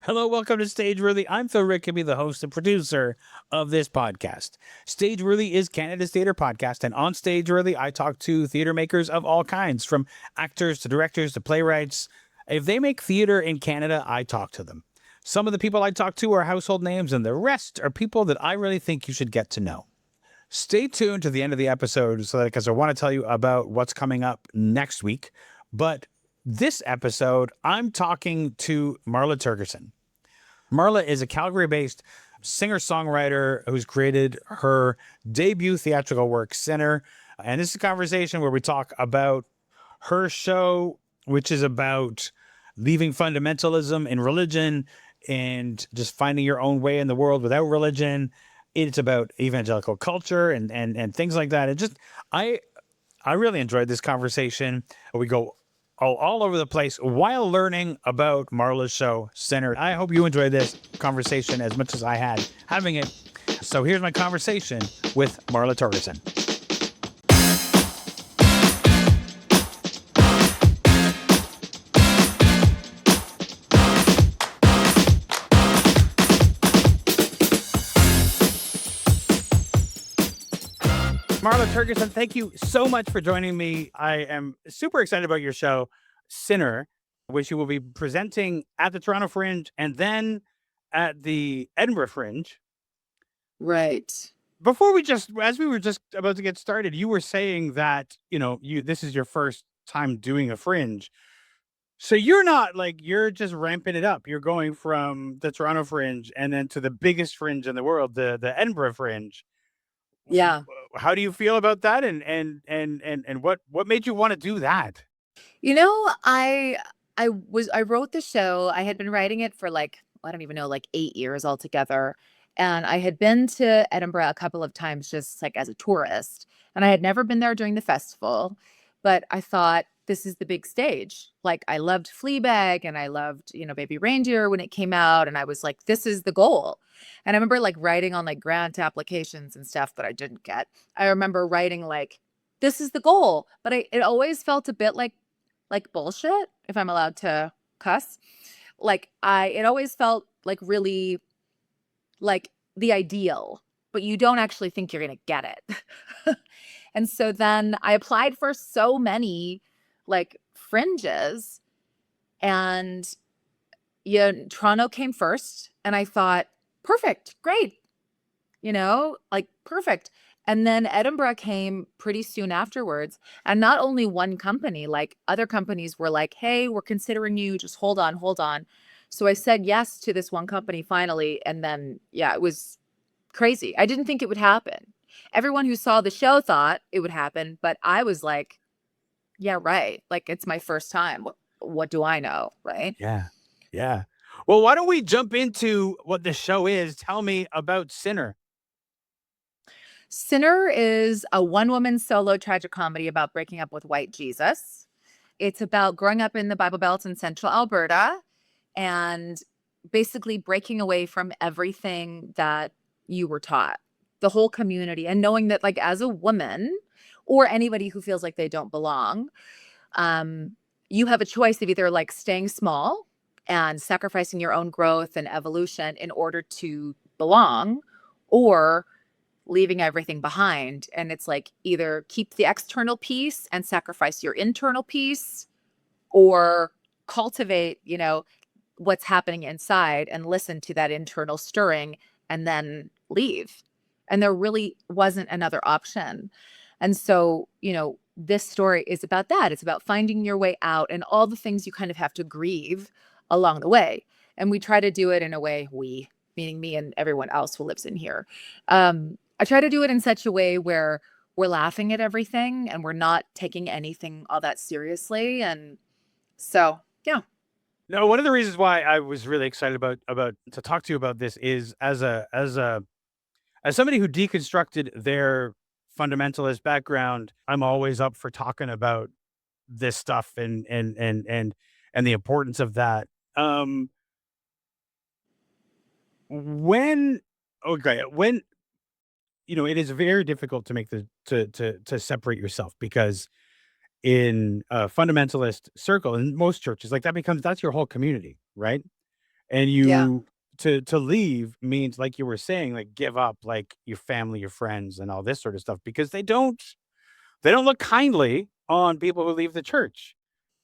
Hello, welcome to Stageworthy. I'm Phil Rickaby, the host and producer of this podcast. Stageworthy is Canada's theater podcast, and on Stageworthy, I talk to theater makers of all kinds, from actors to directors to playwrights. If they make theater in Canada, I talk to them. Some of the people I talk to are household names, and the rest are people that I really think you should get to know. Stay tuned to the end of the episode because I want to tell you about what's coming up next week. But this episode, I'm talking to Marla Torgerson. Marla is a Calgary-based singer-songwriter who's created her debut theatrical work, Sinner. And this is a conversation where we talk about her show, which is about leaving fundamentalism in religion and just finding your own way in the world without religion. It's about evangelical culture and things like that. And just I really enjoyed this conversation. We go all over the place while learning about Marla's show, Sinner. I hope you enjoyed this conversation as much as I had having it. So here's my conversation with Marla Torgerson. Marla Torgerson, thank you so much for joining me. I am super excited about your show, Sinner, which you will be presenting at the Toronto Fringe and then at the Edinburgh Fringe. Right. As we were just about to get started, you were saying that, this is your first time doing a Fringe. So you're just ramping it up. You're going from the Toronto Fringe and then to the biggest Fringe in the world, the Edinburgh Fringe. Yeah. How do you feel about that? And what made you want to do that? I wrote the show. I had been writing it for I don't even know, 8 years altogether. And I had been to Edinburgh a couple of times just as a tourist. And I had never been there during the festival, but I thought this is the big stage. I loved Fleabag and I loved, Baby Reindeer when it came out. And I was like, this is the goal. And I remember writing on grant applications and stuff that I didn't get. I remember writing this is the goal, but it always felt a bit like bullshit, if I'm allowed to cuss. It always felt really the ideal, but you don't actually think you're going to get it. And so then I applied for so many fringes, and Toronto came first, and I thought, perfect, great, perfect. And then Edinburgh came pretty soon afterwards. And not only one company, other companies were like, hey, we're considering you, just hold on. So I said yes to this one company finally. And then, it was crazy. I didn't think it would happen. Everyone who saw the show thought it would happen, but I was like, yeah, right. It's my first time. What do I know? Right. Yeah. Well, why don't we jump into what the show is? Tell me about Sinner. Sinner is a one-woman solo tragicomedy about breaking up with white Jesus. It's about growing up in the Bible Belt in central Alberta and basically breaking away from everything that you were taught, the whole community, and knowing that as a woman or anybody who feels like they don't belong, you have a choice of either staying small and sacrificing your own growth and evolution in order to belong, or leaving everything behind. And it's either keep the external peace and sacrifice your internal peace, or cultivate, what's happening inside and listen to that internal stirring and then leave. And there really wasn't another option. And so, this story is about that. It's about finding your way out and all the things you kind of have to grieve along the way. And we try to do it in a way, we, meaning me and everyone else who lives in here. I try to do it in such a way where we're laughing at everything and we're not taking anything all that seriously. And so, yeah. No, one of the reasons why I was really excited about to talk to you about this is as somebody who deconstructed their fundamentalist background, I'm always up for talking about this stuff and the importance of that. When it is very difficult to make to separate yourself, because in a fundamentalist circle in most churches, that's your whole community, right? And Yeah. you to leave means, like you were saying, like give up like your family, your friends, and all this sort of stuff because they don't look kindly on people who leave the church.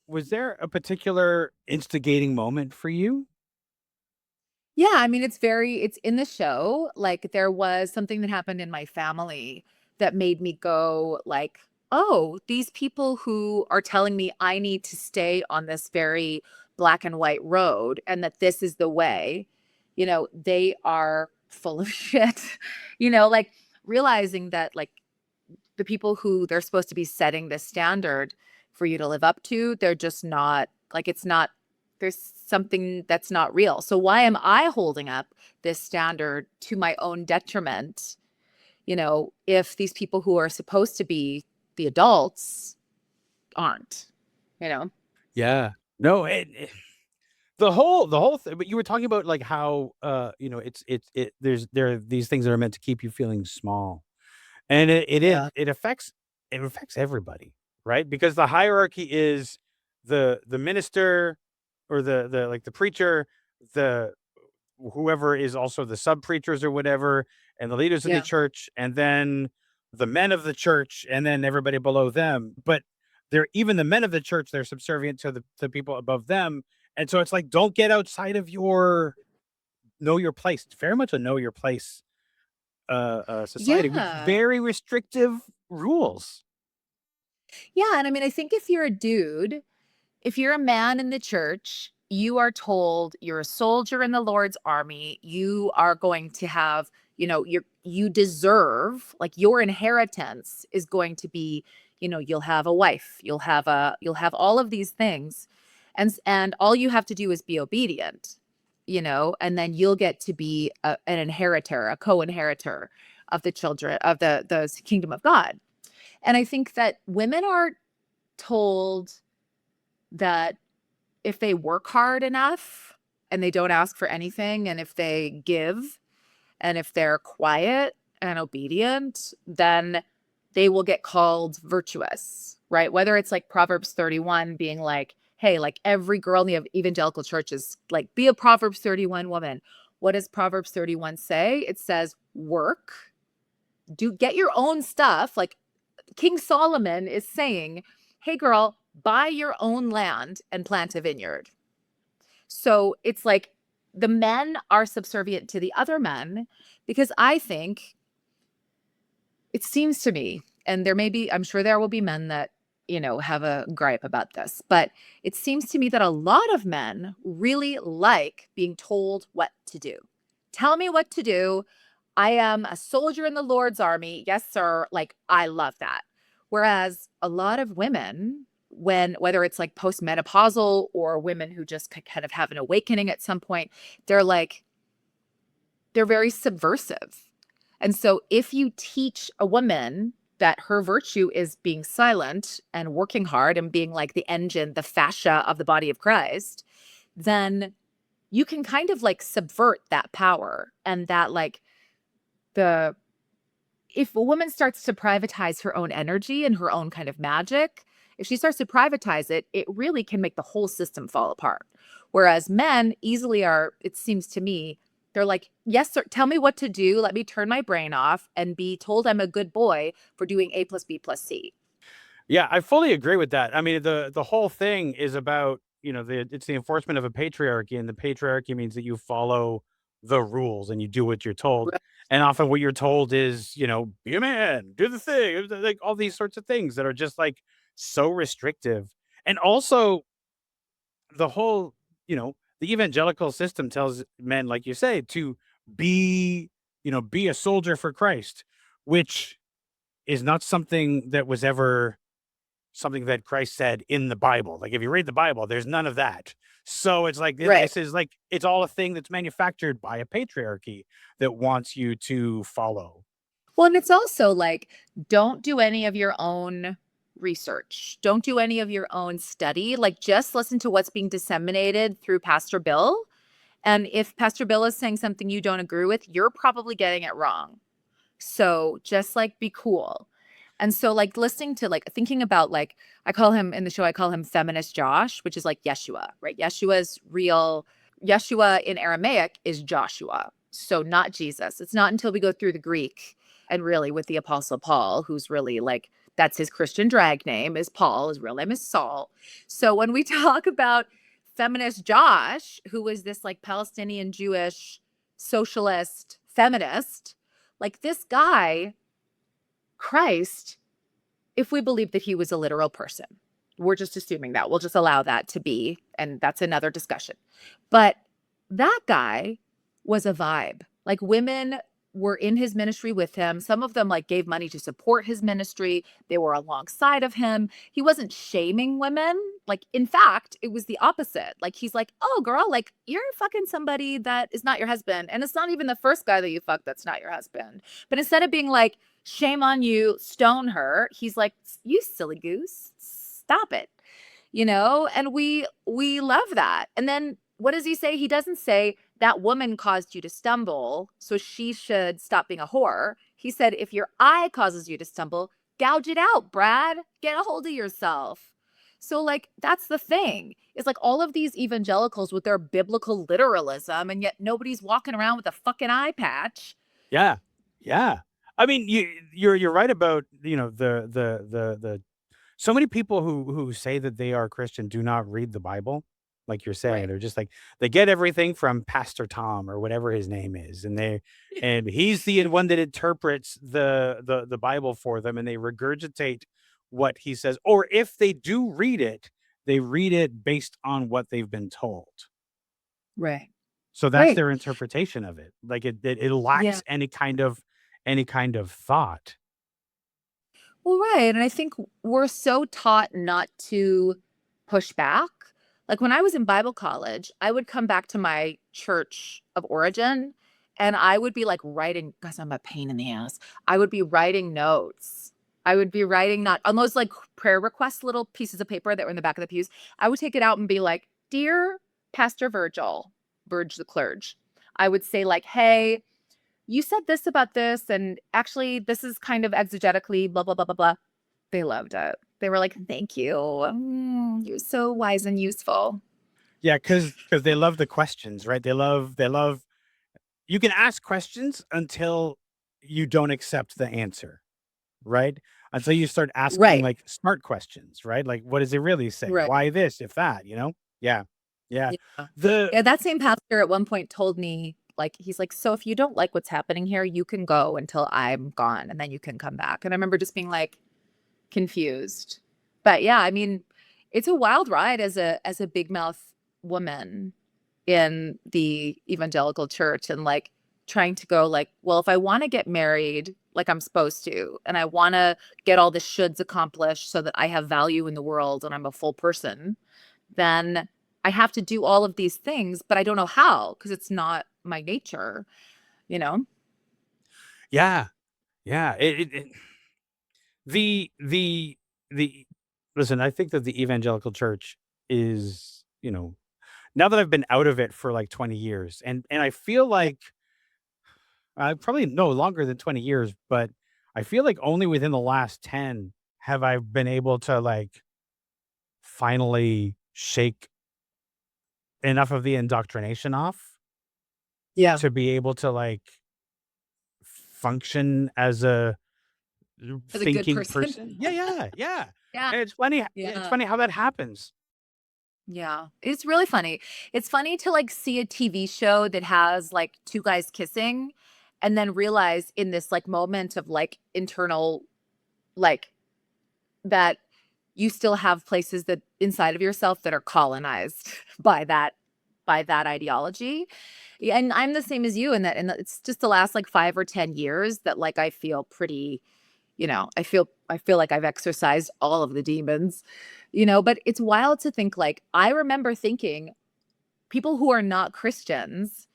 Was there a particular instigating moment for you? Yeah, I mean, it's in the show. Like, there was something that happened in my family that made me go like, "Oh, these people who are telling me I need to stay on this very black and white road and that this is the way, they are full of shit." Like realizing that like the people who they're supposed to be setting the standard for you to live up to, they're just not like it's not there's something that's not real. So why am I holding up this standard to my own detriment, if these people who are supposed to be the adults aren't, you know? Yeah. No, the whole thing, but you were talking about like how there are these things that are meant to keep you feeling small. And Yeah. it affects everybody, right? Because the hierarchy is the minister or the like the preacher, the whoever is also the sub preachers or whatever, and the leaders in the Yeah. church, and then the men of the church, and then everybody below them. But they're even the men of the church, they're subservient to the people above them. And so it's like, don't get outside of your know your place. It's very much a know your place society with Yeah. very restrictive rules. Yeah. And I mean, I think if you're a man in the church, you are told you're a soldier in the Lord's army. You are going to have, you deserve, like your inheritance is going to be, you'll have a wife, you'll have all of these things. And all you have to do is be obedient, and then you'll get to be an inheritor, a co-inheritor of the children of the kingdom of God. And I think that women are told that if they work hard enough and they don't ask for anything, and if they give, and if they're quiet and obedient, then they will get called virtuous, right? Whether it's like Proverbs 31 being like, hey, like every girl in the evangelical church is like, be a Proverbs 31 woman. What does Proverbs 31 say? It says, work, get your own stuff. Like King Solomon is saying, hey, girl, buy your own land and plant a vineyard. So it's like the men are subservient to the other men because I think it seems to me, and I'm sure there will be men that, have a gripe about this, but it seems to me that a lot of men really like being told what to do. Tell me what to do. I am a soldier in the Lord's army. Yes, sir. Like, I love that. Whereas a lot of women, whether it's like postmenopausal or women who just kind of have an awakening at some point, they're like, they're very subversive. And so if you teach a woman that her virtue is being silent and working hard and being like the engine, the fascia of the body of Christ, then you can kind of like subvert that power and that like the if a woman starts to privatize her own energy and her own kind of magic, if she starts to privatize it, it really can make the whole system fall apart. Whereas men easily are, it seems to me, they're like, yes, sir, tell me what to do. Let me turn my brain off and be told I'm a good boy for doing A plus B plus C. Yeah, I fully agree with that. I mean, the whole thing is about, it's the enforcement of a patriarchy, and the patriarchy means that you follow the rules and you do what you're told. Right. And often what you're told is, be a man, do the thing, like all these sorts of things that are just like so restrictive. And also the whole, the evangelical system tells men, like you say, to be, be a soldier for Christ, which is not something that was ever something that Christ said in the Bible. Like if you read the Bible, there's none of that. So it's like Right. this is like it's all a thing that's manufactured by a patriarchy that wants you to follow. Well, and it's also like, don't do any of your own research. Don't do any of your own study. Like, just listen to what's being disseminated through Pastor Bill. And if Pastor Bill is saying something you don't agree with, you're probably getting it wrong. So just like be cool. And so like listening to like thinking about like I call him in the show, I call him feminist Josh, which is like Yeshua, right? Yeshua's real Yeshua in Aramaic is Joshua, so not Jesus. It's not until we go through the Greek and really with the Apostle Paul, who's really like, that's his Christian drag name, is Paul. His real name is Saul. So when we talk about feminist Josh, who was this like Palestinian Jewish socialist feminist, like this guy, Christ, if we believe that he was a literal person, we're just assuming that. We'll just allow that to be, and that's another discussion. But that guy was a vibe. Like women were in his ministry with him. Some of them like gave money to support his ministry. They were alongside of him. He wasn't shaming women. Like, in fact, it was the opposite. Like, he's like, oh, girl, like you're fucking somebody that is not your husband. And it's not even the first guy that you fucked that's not your husband. But instead of being like, shame on you, stone her, he's like, you silly goose, stop it. And we love that. And then what does he say? He doesn't say that woman caused you to stumble, so she should stop being a whore. He said, if your eye causes you to stumble, gouge it out, Brad. Get a hold of yourself. So like, that's the thing. It's like all of these evangelicals with their biblical literalism, and yet nobody's walking around with a fucking eye patch. Yeah. Yeah. I mean, you're right about, the so many people who say that they are Christian do not read the Bible. Like you're saying, Right. they're just like, they get everything from Pastor Tom or whatever his name is. And he's the one that interprets the Bible for them, and they regurgitate what he says. Or if they do read it, they read it based on what they've been told. Right. So that's Right. their interpretation of it. Like it lacks any kind of thought. Well, right. And I think we're so taught not to push back. Like when I was in Bible college, I would come back to my church of origin and I would be like writing, because I'm a pain in the ass. I would be writing notes. I would be writing not on those like prayer request little pieces of paper that were in the back of the pews. I would take it out and be like, Dear Pastor Virgil, Virg the clergy. I would say like, hey, you said this about this, and actually this is kind of exegetically blah, blah, blah, blah, blah. They loved it. They were like, thank you. You're so wise and useful. Yeah, because they love the questions, right? They love you can ask questions until you don't accept the answer, right? Until you start asking Right. like smart questions, right? Like, what does it really say? Right. Why this, if that, Yeah. Yeah. Yeah. The Yeah, that same pastor at one point told me, like, he's like, so if you don't like what's happening here, you can go until I'm gone and then you can come back. And I remember just being like confused. But yeah, I mean, it's a wild ride as a big mouth woman in the evangelical church, and like trying to go like, well, if I want to get married like I'm supposed to, and I want to get all the shoulds accomplished so that I have value in the world and I'm a full person, then I have to do all of these things, but I don't know how because it's not my nature, you know? Yeah. Yeah. The listen, I think that the evangelical church is, now that I've been out of it for like 20 years, and I feel like probably no longer than 20 years, but I feel like only within the last 10 have I been able to like finally shake enough of the indoctrination off Yeah. to be able to like function as a As a good thinking person. person. Yeah, yeah, yeah. Yeah. And it's funny. It's Yeah. funny how that happens. Yeah. It's really funny. It's funny to like see a TV show that has like two guys kissing and then realize in this like moment of like internal, like that you still have places that inside of yourself that are colonized by that ideology. Yeah, and I'm the same as you in that, and it's just the last like 5 or 10 years that like I feel pretty, I feel like I've exorcised all of the demons, but it's wild to think like I remember thinking people who are not Christians,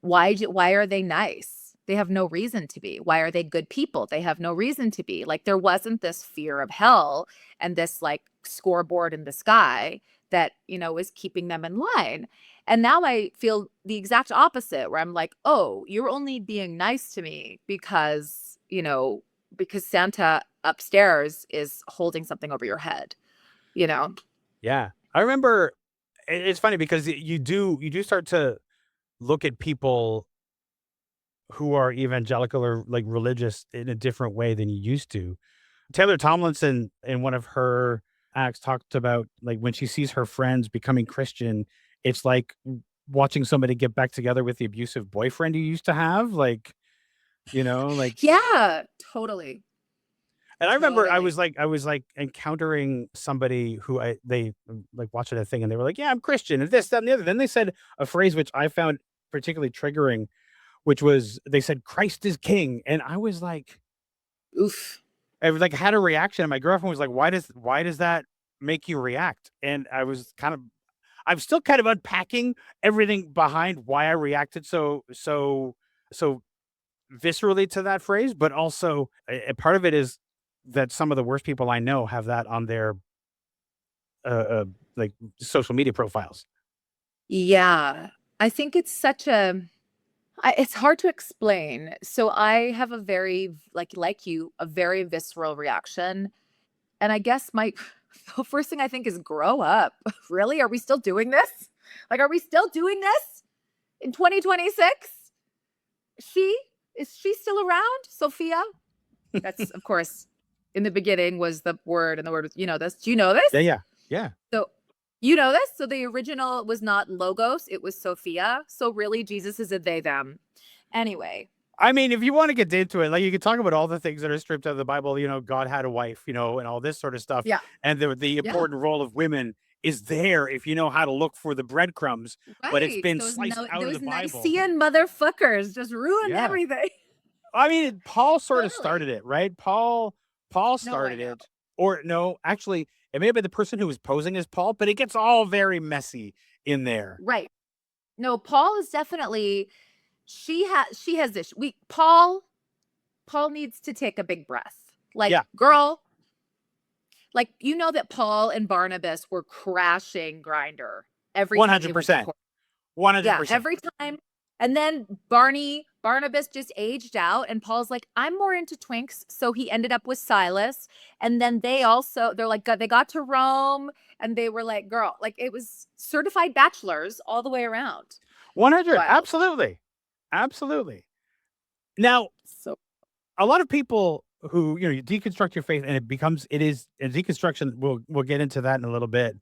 why are they nice? They have no reason to be. Why are they good people? They have no reason to be. Like there wasn't this fear of hell and this like scoreboard in the sky that, is keeping them in line. And now I feel the exact opposite where I'm like, "Oh, you're only being nice to me because, because Santa upstairs is holding something over your head." Yeah. I remember it's funny because you do start to look at people who are evangelical or like religious in a different way than you used to. Taylor Tomlinson in one of her acts talked about like when she sees her friends becoming Christian, it's like watching somebody get back together with the abusive boyfriend you used to have. Like, like. Yeah, totally. And I remember I Totally. was like encountering somebody who they like watching a thing and they were like, "Yeah, I'm Christian," and this, that, and the other. Then they said a phrase which I found particularly triggering, which was they said, "Christ is king," and I was like, Oof. I was like had a reaction, and my girlfriend was like, "Why does that make you react?" And I'm still kind of unpacking everything behind why I reacted so viscerally to that phrase, but also a part of it is that some of the worst people I know have that on their uh, uh like social media profiles. Yeah. I think it's such a it's hard to explain. So I have a very like you, a very visceral reaction. And I guess my the first thing I think is grow up. Really? Are we still doing this? Like, are we still doing this in 2026? She is she still around? Sophia? That's of course in the beginning was the word, and the word was, you know this. Do you know Yeah, this? yeah, yeah. So you know this? So the original was not logos, it was Sophia. So really Jesus is a they them. Anyway. I mean, if you want to get into it, like you could talk about all the things that are stripped out of the Bible, God had a wife, and all this sort of stuff. Yeah. And the Yeah. important role of women is there if you know how to look for the breadcrumbs, but it's Right. been sliced out of the Those Bible. Nicene motherfuckers just ruined Yeah. everything. I mean, Paul sort of started Totally. it, right? Paul No, I started know. it. Or no, actually, it may have been the person who was posing as Paul, but it gets all very messy in there. Right. No, Paul is definitely she has this. We Paul needs to take a big breath. Like, Yeah, girl, like you know that Paul and Barnabas were crashing Grinder every time they went to 100%. court. Yeah, 100%. every time. And then Barnabas just aged out, and Paul's like, I'm more into twinks. So he ended up with Silas. And then they're like, they got to Rome and they were like, girl, like it was certified bachelors all the way around. 100. Wild. Absolutely. Absolutely. Now, So, a lot of people who, you deconstruct your faith and it is a deconstruction. We'll get into that in a little bit,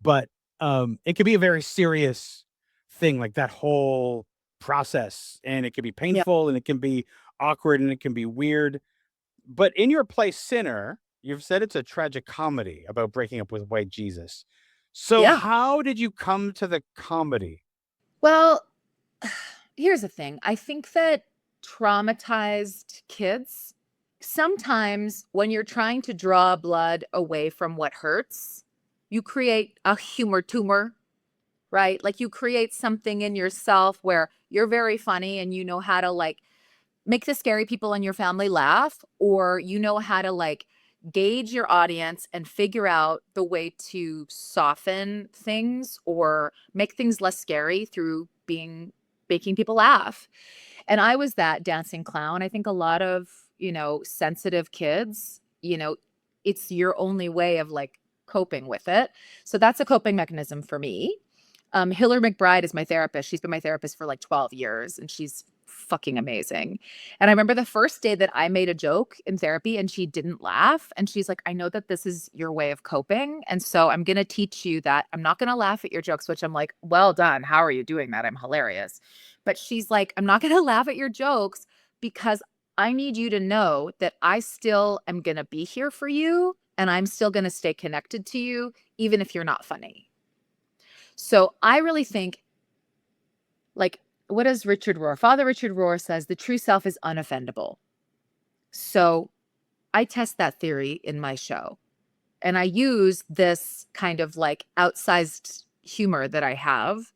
but it can be a very serious thing, like that whole process, and it can be yeah. painful and it can be awkward and it can be weird. But in your play Sinner, you've said it's a tragic comedy about breaking up with white Jesus. So Yeah. how did you come to the comedy? Well, here's the thing. I think that traumatized kids, sometimes when you're trying to draw blood away from what hurts, you create a humor tumor, right? Like you create something in yourself where you're very funny and you know how to like make the scary people in your family laugh, or you know how to like gauge your audience and figure out the way to soften things or make things less scary through making people laugh. And I was that dancing clown. I think a lot of, sensitive kids, it's your only way of like coping with it. So that's a coping mechanism for me. Hillary McBride is my therapist. She's been my therapist for like 12 years and she's fucking amazing. And I remember the first day that I made a joke in therapy and she didn't laugh. And she's like, I know that this is your way of coping. And so I'm going to teach you that I'm not going to laugh at your jokes, which I'm like, well done. How are you doing that? I'm hilarious. But she's like, I'm not going to laugh at your jokes because I need you to know that I still am going to be here for you and I'm still going to stay connected to you, even if you're not funny. So I really think, like, what does Richard Rohr? Father Richard Rohr says the true self is unoffendable. So I test that theory in my show. And I use this kind of like outsized humor that I have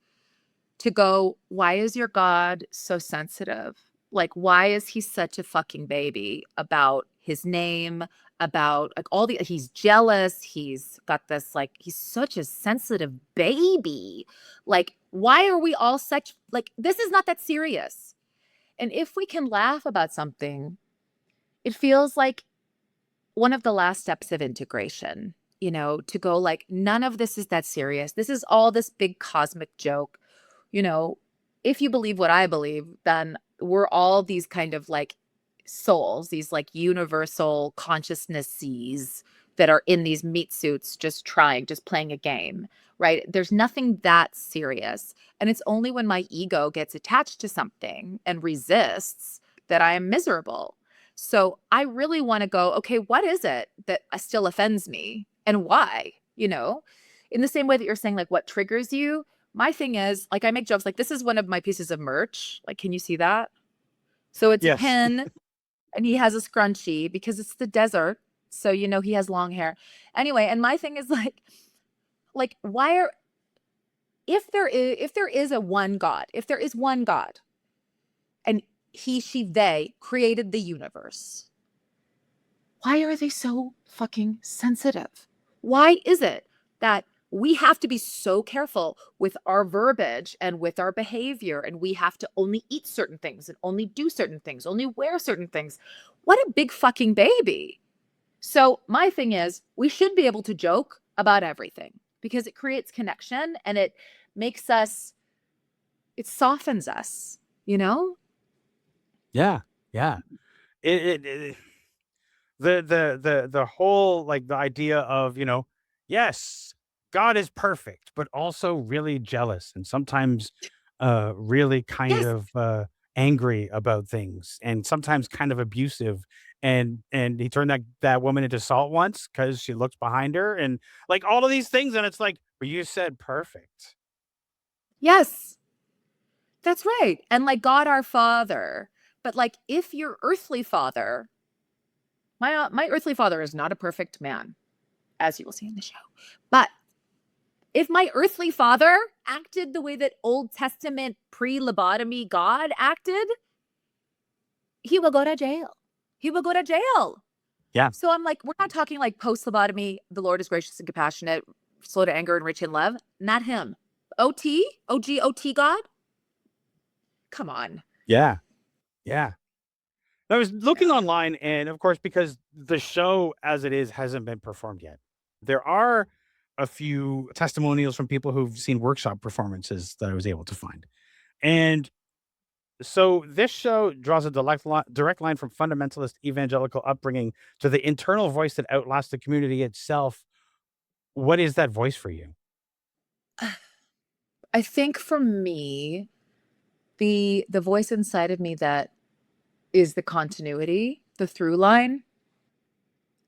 to go, why is your God so sensitive? Like, why is he such a fucking baby about his name, about like he's jealous. He's got this, like, he's such a sensitive baby. Like, why are we all such, like, this is not that serious. And if we can laugh about something, it feels like one of the last steps of integration. to go like, none of this is that serious. This is all this big cosmic joke. If you believe what I believe, then we're all these kind of like souls, these like universal consciousnesses that are in these meat suits, just playing a game, right? There's nothing that serious. And it's only when my ego gets attached to something and resists that I am miserable. So I really want to go, okay, what is it that still offends me and why? In the same way that you're saying, like, what triggers you? My thing is, like, I make jokes, like, this is one of my pieces of merch. Like, can you see that? So it's a Yes. pin and he has a scrunchie because it's the desert. So, he has long hair. Anyway, and my thing is like, if there is one God and he, she, they created the universe, why are they so fucking sensitive? Why is it that we have to be so careful with our verbiage and with our behavior, and we have to only eat certain things and only do certain things, only wear certain things? What a big fucking baby. So my thing is, we should be able to joke about everything because it creates connection and it softens us, Yeah. Yeah. It the whole, like, the idea of, yes, God is perfect, but also really jealous and sometimes really kind Yes. of angry about things and sometimes kind of abusive. And he turned that woman into salt once because she looked behind her and like all of these things. And it's like, but you said perfect. Yes. That's right. And like God our Father. But like if your earthly father, my earthly father is not a perfect man, as you will see in the show. But if my earthly father acted the way that Old Testament pre-lobotomy God acted, he will go to jail. He will go to jail. Yeah. So I'm like, we're not talking like post-lobotomy, the Lord is gracious and compassionate, slow to anger and rich in love. Not him. OT? OG, God? Come on. Yeah. Yeah. I was looking Yeah. online, and of course, because the show as it is hasn't been performed yet, there are a few testimonials from people who've seen workshop performances that I was able to find. And so this show draws a direct line from fundamentalist evangelical upbringing to the internal voice that outlasts the community itself. What is that voice for you? I think for me, the voice inside of me that is the continuity, the through line,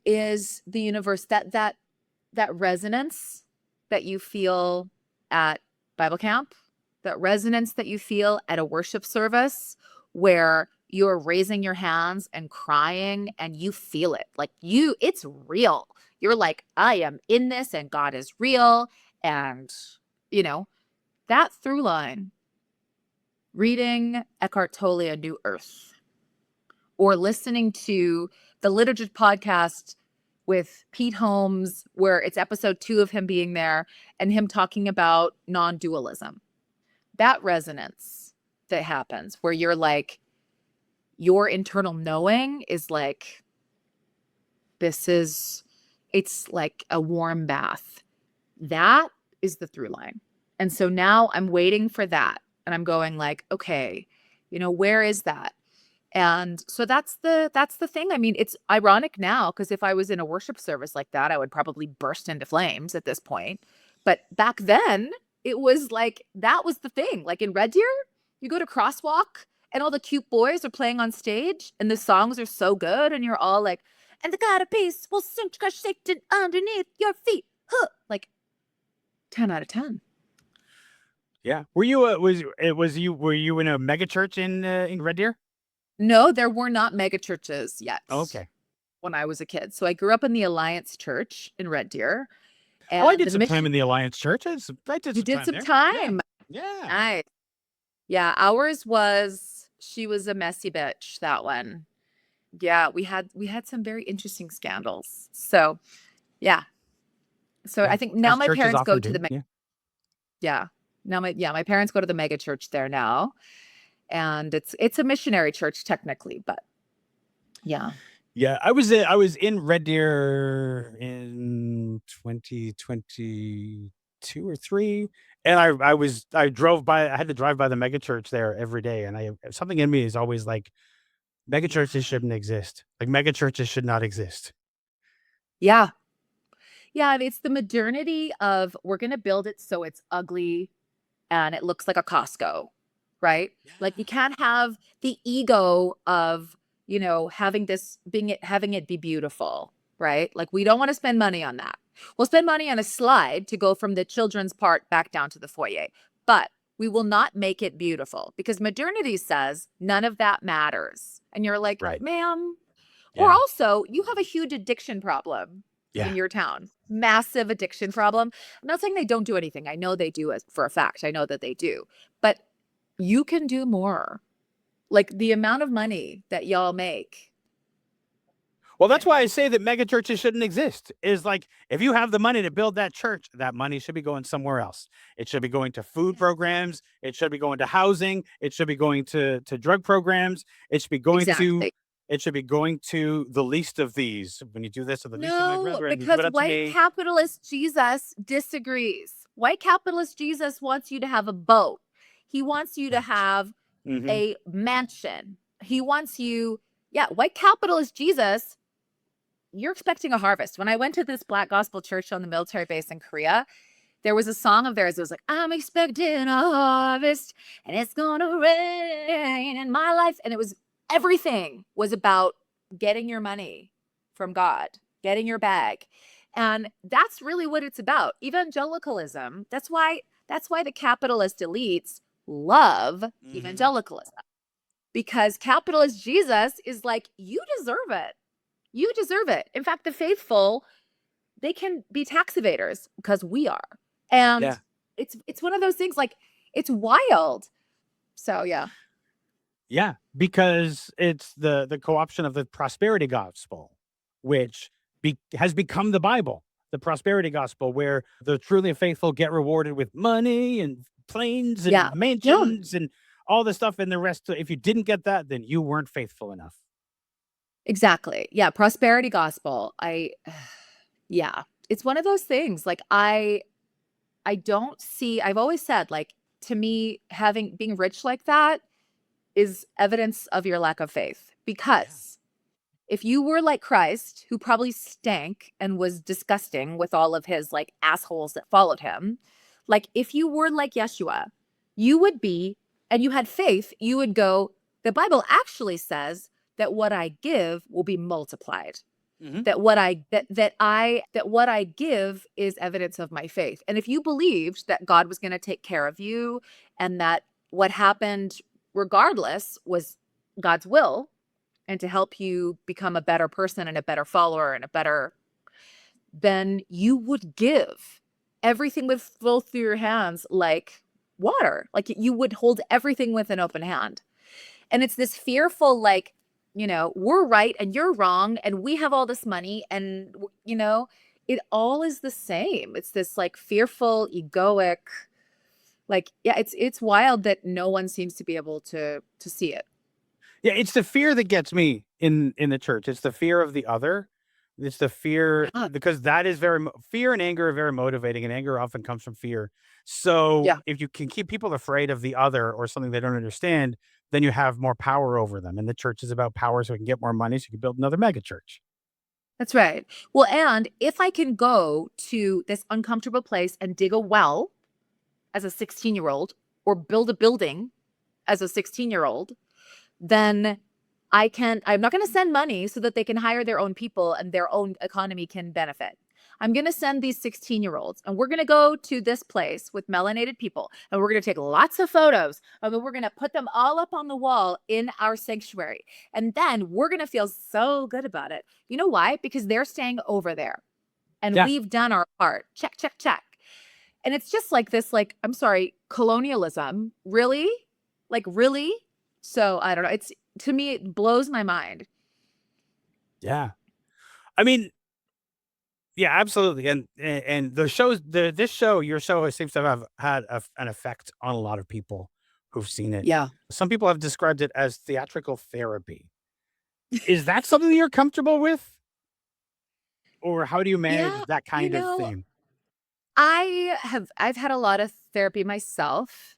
is the universe, that resonance that you feel at Bible camp, that resonance that you feel at a worship service where you're raising your hands and crying and you feel it. Like it's real. You're like, I am in this and God is real. And, you know, that through line, reading Eckhart Tolle, A New Earth, or listening to the Liturgy podcast with Pete Holmes, where it's episode 2 of him being there and him talking about non-dualism. That resonance that happens where you're like, your internal knowing is like, it's like a warm bath. That is the through line. And so now I'm waiting for that. And I'm going like, okay, where is that? And so that's the thing. I mean, it's ironic now because if I was in a worship service like that, I would probably burst into flames at this point. But back then, it was like that was the thing. Like in Red Deer, you go to Crosswalk and all the cute boys are playing on stage and the songs are so good and you're all like, and the God of peace will soon crush Satan underneath your feet. Huh. Like 10 out of 10. Yeah. Were you were you in a mega church in Red Deer? No, there were not mega churches yet. Okay. When I was a kid. So I grew up in the Alliance Church in Red Deer. Oh, I And did the some time mission, in the Alliance Church. I did you some did time some there. Yeah. time. Yeah. Nice. Yeah, ours was she was a messy bitch, that one. Yeah, we had some very interesting scandals. So, yeah. So I Yeah. think now As my churches parents go often to the do. Yeah. yeah. My parents go to the mega church there now. And it's a missionary church technically, but yeah. Yeah, I was in Red Deer in 2022 or 3, and I drove by. I had to drive by the mega church there every day, and I something in me is always like, mega churches Yeah. shouldn't exist. Like, mega churches should not exist. Yeah. Yeah, and it's the modernity of we're gonna build it so it's ugly and it looks like a Costco, right? Like you Yeah. can't have the ego of, having this being it having it be beautiful, right? Like we don't want to spend money on that. We'll spend money on a slide to go from the children's part back down to the foyer. But we will not make it beautiful because modernity says none of that matters. And you're like, Right. ma'am, or Yeah. also, you have a huge addiction problem in Yeah. your town. Massive addiction problem. I'm not saying they don't do anything. I know they do as for a fact. I know that they do. But you can do more. Like the amount of money that y'all make. Well, that's why I Anyway. say that mega churches shouldn't exist. Is like, if you have the money to build that church, that money should be going somewhere else. It should be going to food programs. It should be going to housing. It should be going to drug programs. It should be going to Exactly. it should be going to the least of these. When you do this to the least of my No, brethren, you give because it up to white me. capitalist Jesus disagrees. White capitalist Jesus wants you to have a boat. He wants you to Right. have Mm-hmm. a mansion. He wants you, yeah, white capitalist Jesus, you're expecting a harvest. When I went to this Black gospel church on the military base in Korea, there was a song of theirs that was like, I'm expecting a harvest and it's gonna rain in my life. And it was everything was about getting your money from God, getting your bag. And that's really what it's about. Evangelicalism. That's why the capitalist elites love Mm-hmm. evangelicalism. Because capitalist Jesus is like, you deserve it. You deserve it. In fact, the faithful, they can be tax evaders because we are. And Yeah. it's one of those things like it's wild. So yeah. Yeah, because it's the co-option of the prosperity gospel, which has become the Bible, the prosperity gospel, where the truly faithful get rewarded with money and planes and Yeah. Yeah. mansions and all this stuff, and the rest. If you didn't get that, then you weren't faithful enough. Exactly. Yeah, prosperity gospel. Yeah. It's one of those things like I don't see I've always said like to me having being rich like that is evidence of your lack of faith Yeah. because if you were like Christ, who probably stank and was disgusting with all of his like assholes that followed him, like if you were like Yeshua, you would be, and you had faith, you would go, the Bible actually says that what I give will be multiplied. Hmm. That what I give is evidence of my faith. And if you believed that God was going to take care of you and that what happened regardless was God's will, and to help you become a better person and a better follower and a better, then you would give. Everything would flow through your hands like water. Like you would hold everything with an open hand. And it's this fearful, like, we're right and you're wrong, and we have all this money, and, it all is the same. It's this like fearful, egoic, like, yeah, it's wild that no one seems to be able to see it. Yeah, it's the fear that gets me in the church. It's the fear of the other. It's the fear Yeah. because that is fear and anger are very motivating, and anger often comes from fear. So Yeah. if you can keep people afraid of the other or something they don't understand, then you have more power over them. And the church is about power, so we can get more money, so you can build another mega church. That's right. Well, and if I can go to this uncomfortable place and dig a well as a 16-year-old or build a building as a 16-year-old, then I'm not going to send money so that they can hire their own people and their own economy can benefit. I'm going to send these 16-year-olds and we're going to go to this place with melanated people and we're going to take lots of photos and then we're going to put them all up on the wall in our sanctuary. And then we're going to feel so good about it. You know why? Because they're staying over there and Yeah. we've done our part. Check, check, check. And it's just like this, like, I'm sorry, colonialism. Really? Like, really? So I don't know. To me, it blows my mind. Yeah. I mean, yeah, absolutely. And the shows this show, your show seems to have had an effect on a lot of people who've seen it. Yeah. Some people have described it as theatrical therapy. Is that something that you're comfortable with? Or how do you Yeah, manage that you kind of know, thing? I've had a lot of therapy myself.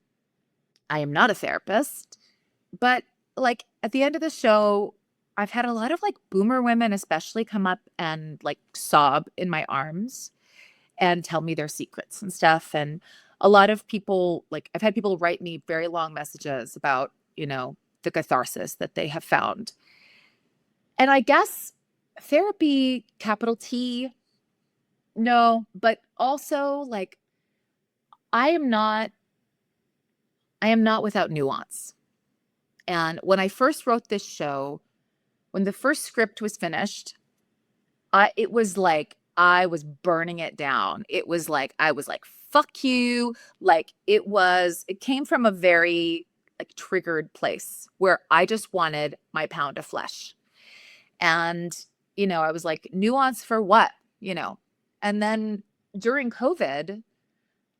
I am not a therapist, but like at the end of the show, I've had a lot of like boomer women especially come up and like sob in my arms and tell me their secrets and stuff. And a lot of people, like I've had people write me very long messages about, the catharsis that they have found. And I guess therapy, capital T, no, but also like I am not I am not without nuance. And when I first wrote this show, when the first script was finished, it was like I was burning it down. It was like I was like, "Fuck you." Like it came from a very like triggered place where I just wanted my pound of flesh. And I was like, "Nuance for what?" You know. And then during COVID,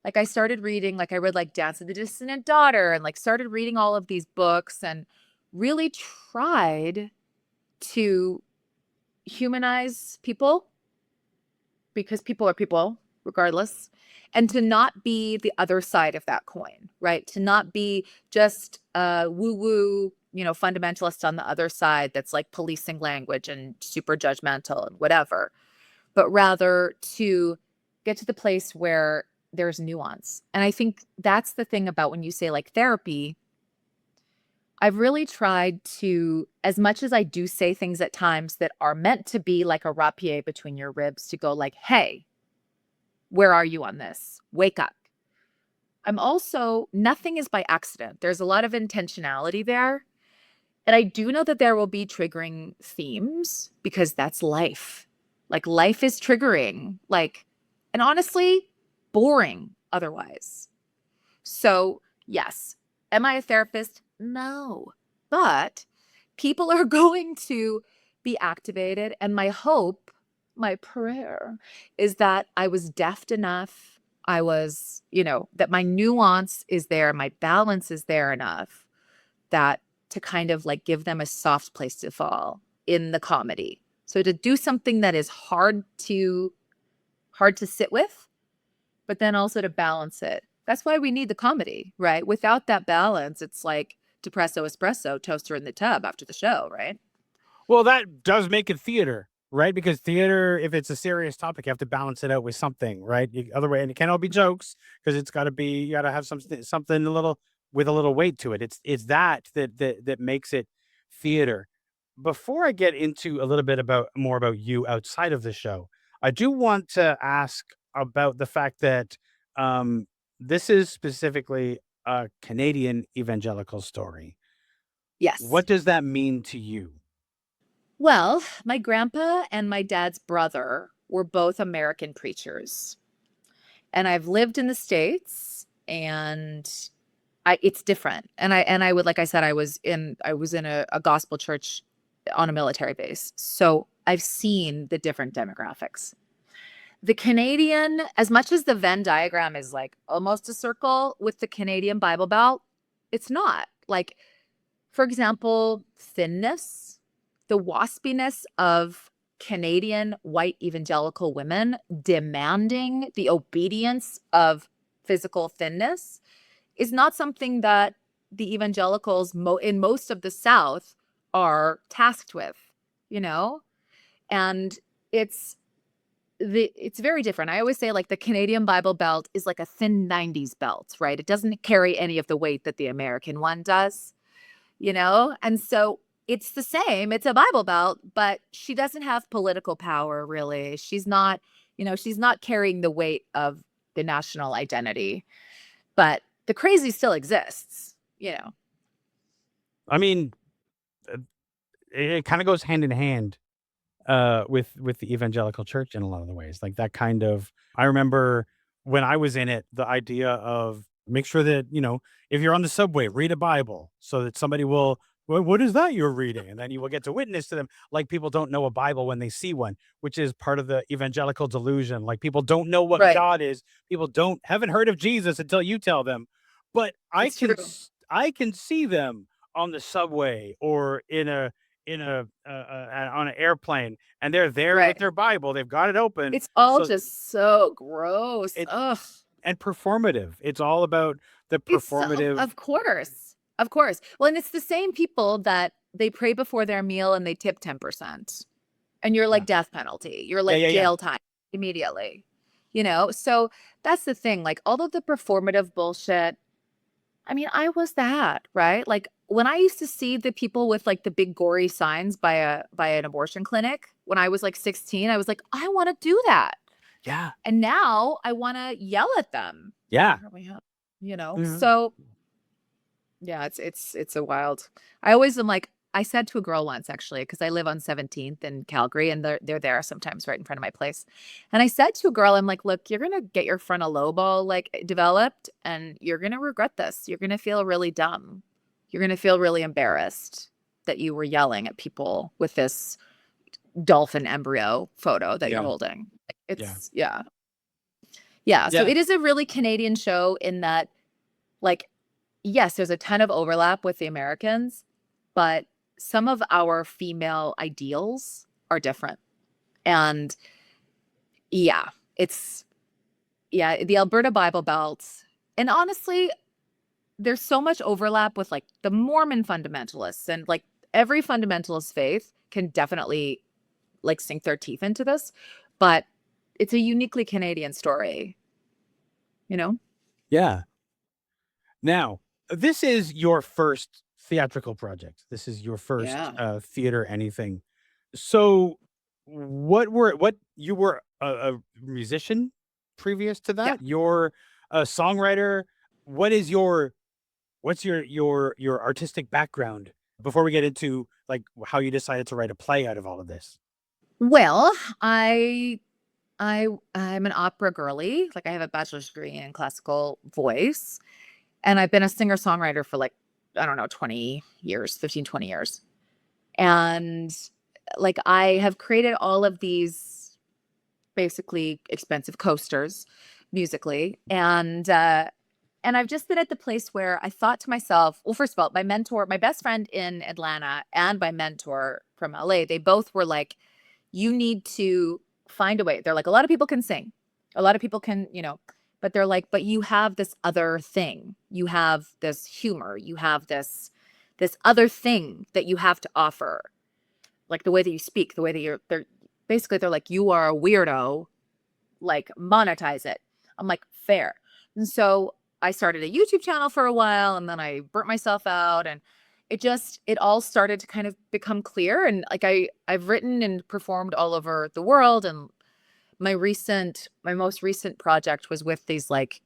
like I started reading, like I read like Dance of the Dissonant Daughter and like started reading all of these books and really tried to humanize people because people are people regardless, and to not be the other side of that coin, right? To not be just woo woo, fundamentalist on the other side that's like policing language and super judgmental and whatever, but rather to get to the place where there's nuance. And I think that's the thing about when you say like therapy, I've really tried to, as much as I do say things at times that are meant to be like a rapier between your ribs, to go like, hey, where are you on this? Wake up. I'm also, nothing is by accident. There's a lot of intentionality there. And I do know that there will be triggering themes because that's life. Like life is triggering, and honestly, boring otherwise. So, yes. Am I a therapist? No. But people are going to be activated. And my hope, my prayer is that I was deft enough. I was, that my nuance is there, my balance is there enough that to kind of like give them a soft place to fall in the comedy. So to do something that is hard to sit with, but then also to balance it. That's why we need the comedy, right? Without that balance, it's like depresso espresso, toaster in the tub after the show, right? Well, that does make it theater, right? Because theater, if it's a serious topic, you have to balance it out with something, right? Other way, and it can't all be jokes because it's got to be. You got to have something a little with a little weight to it. It's that makes it theater. Before I get into a little bit about more about you outside of the show, I do want to ask about the fact that um, this is specifically a Canadian evangelical story. Yes. What does that mean to you? Well, my grandpa and my dad's brother were both American preachers. And I've lived in the States and it's different. And I would, like I said, I was in a gospel church on a military base. So I've seen the different demographics. The Canadian, as much as the Venn diagram is like almost a circle with the Canadian Bible Belt, it's not. Like, for example, thinness, the waspiness of Canadian white evangelical women demanding the obedience of physical thinness is not something that the evangelicals in most of the South are tasked with, you know? And it's it's very different. I always say like the Canadian Bible Belt is like a thin 90s belt, right? It doesn't carry any of the weight that the American one does, you know? And so it's the same. It's a Bible Belt, but she doesn't have political power really. She's not carrying the weight of the national identity. But the crazy still exists. I mean, uh, it kind of goes hand in hand with the evangelical church in a lot of the ways. Like that kind of I remember when I was in it, the idea of make sure that, if you're on the subway, read a Bible so that somebody will, "Well, what is that you're reading?" And then you will get to witness to them. Like people don't know a Bible when they see one, which is part of the evangelical delusion. Like people don't know what Right. God is. People haven't heard of Jesus until you tell them. But It's true. I can see them on the subway or in a on an airplane, and they're there with Right. their Bible. They've got it open. It's all So just so gross. it Ugh. and performative. It's all about the It's so, performative. of course. Of course. Well, and it's the same people that they pray before their meal and they tip 10%. And you're Yeah. like death penalty. You're Yeah, like yeah, yeah. jail time immediately. So that's the thing. Like all of the performative bullshit. I mean, I was that, right? Like when I used to see the people with like the big gory signs by an abortion clinic when I was like 16, I was like, I want to do that. Yeah. And now I want to yell at them. Yeah. Mhm. So yeah, it's a wild. I always am like, I said to a girl once actually, because I live on 17th in Calgary and they're there sometimes right in front of my place. And I said to a girl, I'm like, look, you're gonna get your frontal lobe all like developed and you're gonna regret this. You're gonna feel really dumb. You're gonna feel really embarrassed that you were yelling at people with this dolphin embryo photo that you're Yeah. holding. Yeah. It's yeah. Yeah. So Yeah. it is a really Canadian show in that, like, yes, there's a ton of overlap with the Americans, but some of our female ideals are different. And yeah, the Alberta Bible Belt. And honestly, there's so much overlap with like the Mormon fundamentalists and like every fundamentalist faith can definitely like sink their teeth into this, but it's a uniquely Canadian story, you know? Yeah. Now, this is your first theatrical project. This is your first Yeah. theater anything. So, what you were a musician previous to Yeah. that? You're a songwriter. What is what's your artistic background before we get into like how you decided to write a play out of all of this? Well, I'm an opera girly. Like I have a bachelor's degree in classical voice and I've been a singer-songwriter for like I don't know 20 years, 15 20 years. And like I have created all of these basically expensive coasters musically and I've just been at the place where I thought to myself, well, first of all, my mentor, my best friend in Atlanta and my mentor from LA, they both were like, you need to find a way. They're like, a lot of people can sing. A lot of people can, but they're like, but you have this other thing. You have this humor. You have this other thing that you have to offer. Like the way that you speak, the way that they're like, you are a weirdo, like monetize it. I'm like, fair. And so I started a YouTube channel for a while and then I burnt myself out and it all started to kind of become clear. And like I've written and performed all over the world. And my most recent project was with these like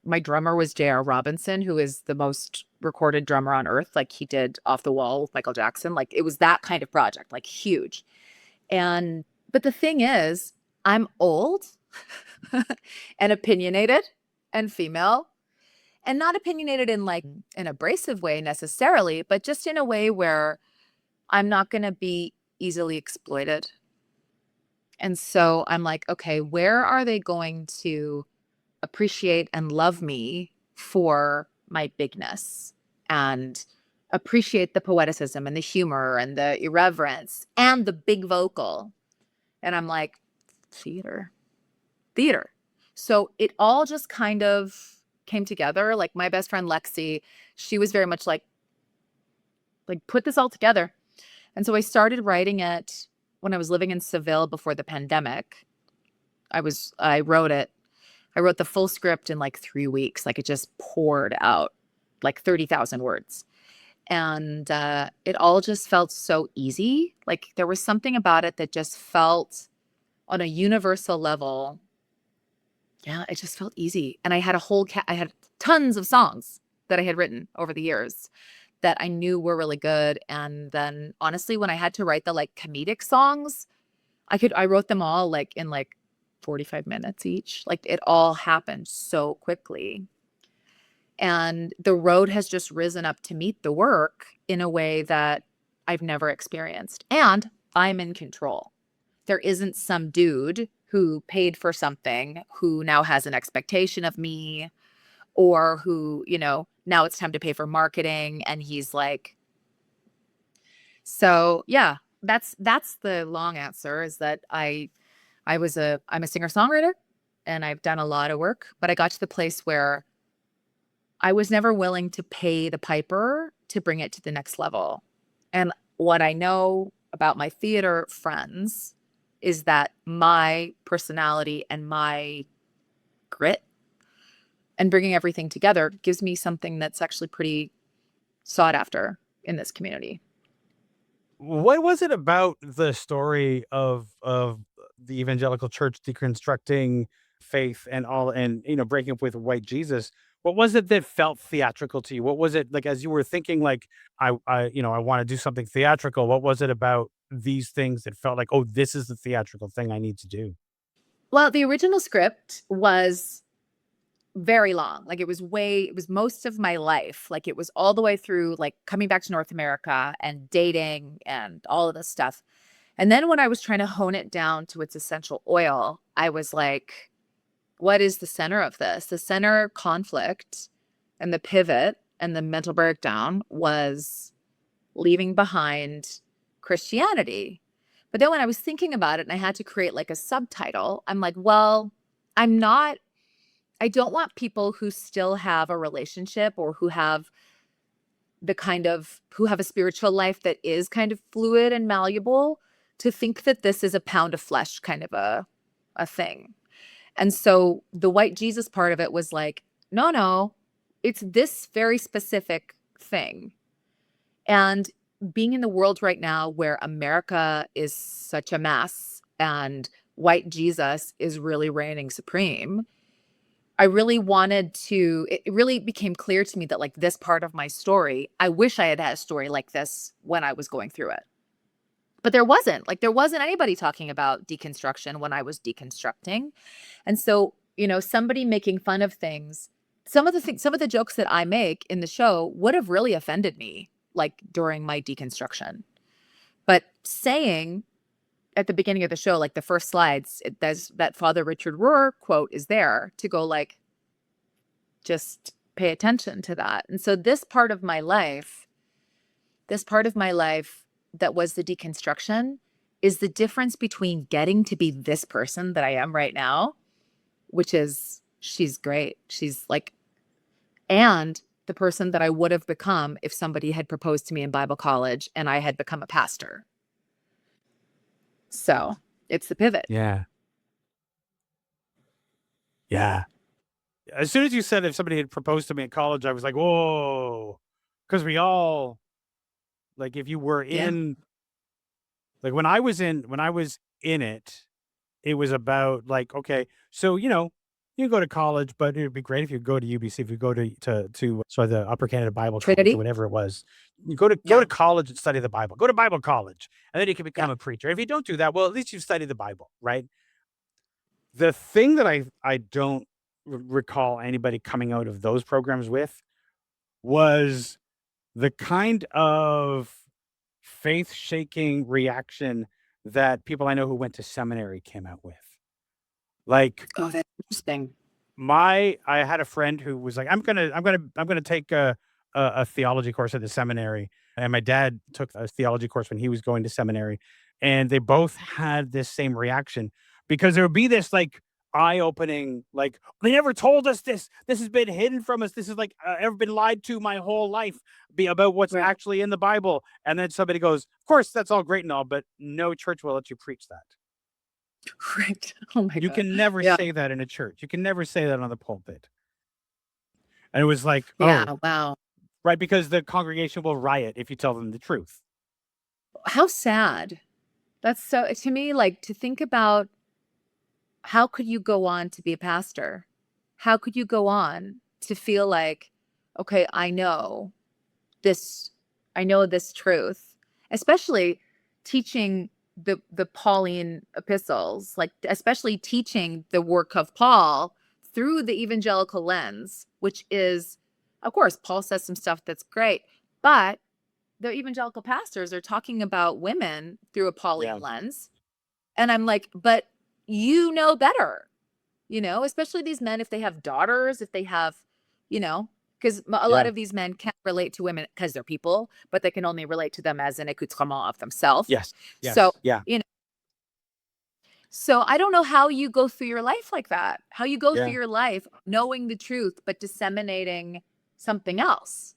my drummer was J.R. Robinson, who is the most recorded drummer on earth. Like he did Off the Wall with Michael Jackson. Like it was that kind of project, like huge. But the thing is, I'm old and opinionated and female and not opinionated in like an abrasive way necessarily, but just in a way where I'm not going to be easily exploited. And so I'm like, okay, where are they going to appreciate and love me for my bigness and appreciate the poeticism and the humor and the irreverence and the big vocal? And I'm like, theater. So it all just kind of came together. Like my best friend Lexi, she was very much like put this all together. And so I started writing it when I was living in Seville before the pandemic. I wrote it. I wrote the full script in like 3 weeks. Like it just poured out like 30,000 words. And it all just felt so easy. Like there was something about it that just felt on a universal level. Yeah, it just felt easy. And I had I had tons of songs that I had written over the years that I knew were really good. And then honestly, when I had to write the like comedic songs, I wrote them all like in like 45 minutes each. Like it all happened so quickly. And the road has just risen up to meet the work in a way that I've never experienced. And I'm in control. There isn't some dude who paid for something who now has an expectation of me or who, now it's time to pay for marketing. And he's like, So yeah, that's the long answer, is that I'm a singer-songwriter and I've done a lot of work, but I got to the place where I was never willing to pay the piper to bring it to the next level. And what I know about my theater friends is that my personality and my grit and bringing everything together gives me something that's actually pretty sought after in this community. What was it about the story of the evangelical church deconstructing faith and all, and breaking up with white Jesus? What was it that felt theatrical to you? What was it like as you were thinking, like, I want to do something theatrical? What was it about these things that felt like, oh, this is the theatrical thing I need to do? Well, the original script was very long. Like it was most of my life. Like it was all the way through like coming back to North America and dating and all of this stuff. And then when I was trying to hone it down to its essential oil, I was like, what is the center of this? The center conflict and the pivot and the mental breakdown was leaving behind Christianity. But then when I was thinking about it and I had to create like a subtitle, I'm like, well, I'm not I don't want people who still have a relationship or who have a spiritual life that is kind of fluid and malleable to think that this is a pound of flesh kind of a thing. And so the white Jesus part of it was like, no, no, it's this very specific thing. And being in the world right now where America is such a mess and white Jesus is really reigning supreme, I really wanted to, it really became clear to me that like this part of my story, I wish I had had a story like this when I was going through it. But there wasn't anybody talking about deconstruction when I was deconstructing. And so, somebody making fun of things, some of the jokes that I make in the show would have really offended me like during my deconstruction. But saying at the beginning of the show, like the first slides, there's that Father Richard Rohr quote is there to go like, just pay attention to that. And so this part of my life that was the deconstruction is the difference between getting to be this person that I am right now, which is she's great. She's like, and the person that I would have become if somebody had proposed to me in Bible college and I had become a pastor. So it's the pivot. Yeah. Yeah. As soon as you said if somebody had proposed to me in college, I was like, whoa. Because we all, like, if you were Yeah. in, like, when I was in it, it was about like, okay, so you can go to college, but it'd be great if you go to UBC, if you go to sorry, the Upper Canada Bible College or Trinity. whatever it was. You go to Yeah. college and study the Bible. Go to Bible college, and then you can Yeah. become a preacher. If you don't do that, well, at least you've studied the Bible, right? The thing that I don't recall anybody coming out of those programs with was the kind of faith shaking reaction that people I know who went to seminary came out with. Like, Oh, that's interesting. I had a friend who was like, I'm gonna take a theology course at the seminary, and my dad took a theology course when he was going to seminary, and they both had this same reaction because there would be this like eye opening, like, they never told us this. This has been hidden from us. This is like I've been lied to my whole life be about what's Right. actually in the Bible. And then somebody goes, of course, that's all great and all, but no church will let you preach that. Right. Oh my You God. can never Yeah. say that in a church. You can never say that on the pulpit. And it was like, Yeah. oh, Wow. right, because the congregation will riot if you tell them the truth. How sad. That's so, to me, like to think about how could you go on to be a pastor? How could you go on to feel like, okay, this, I know this truth, especially teaching the Pauline epistles, like especially teaching the work of Paul through the evangelical lens, which is, of course, Paul says some stuff that's great, but the evangelical pastors are talking about women through a Pauline Yeah. lens. And I'm like, but you know better, especially these men, if they have daughters, if they have, because a lot Yeah. of these men can't relate to women because they're people, but they can only relate to them as an accoutrement of themselves. Yes. So, Yeah. So I don't know how you go through your life like that, how you go through Yeah. your life knowing the truth, but disseminating something else.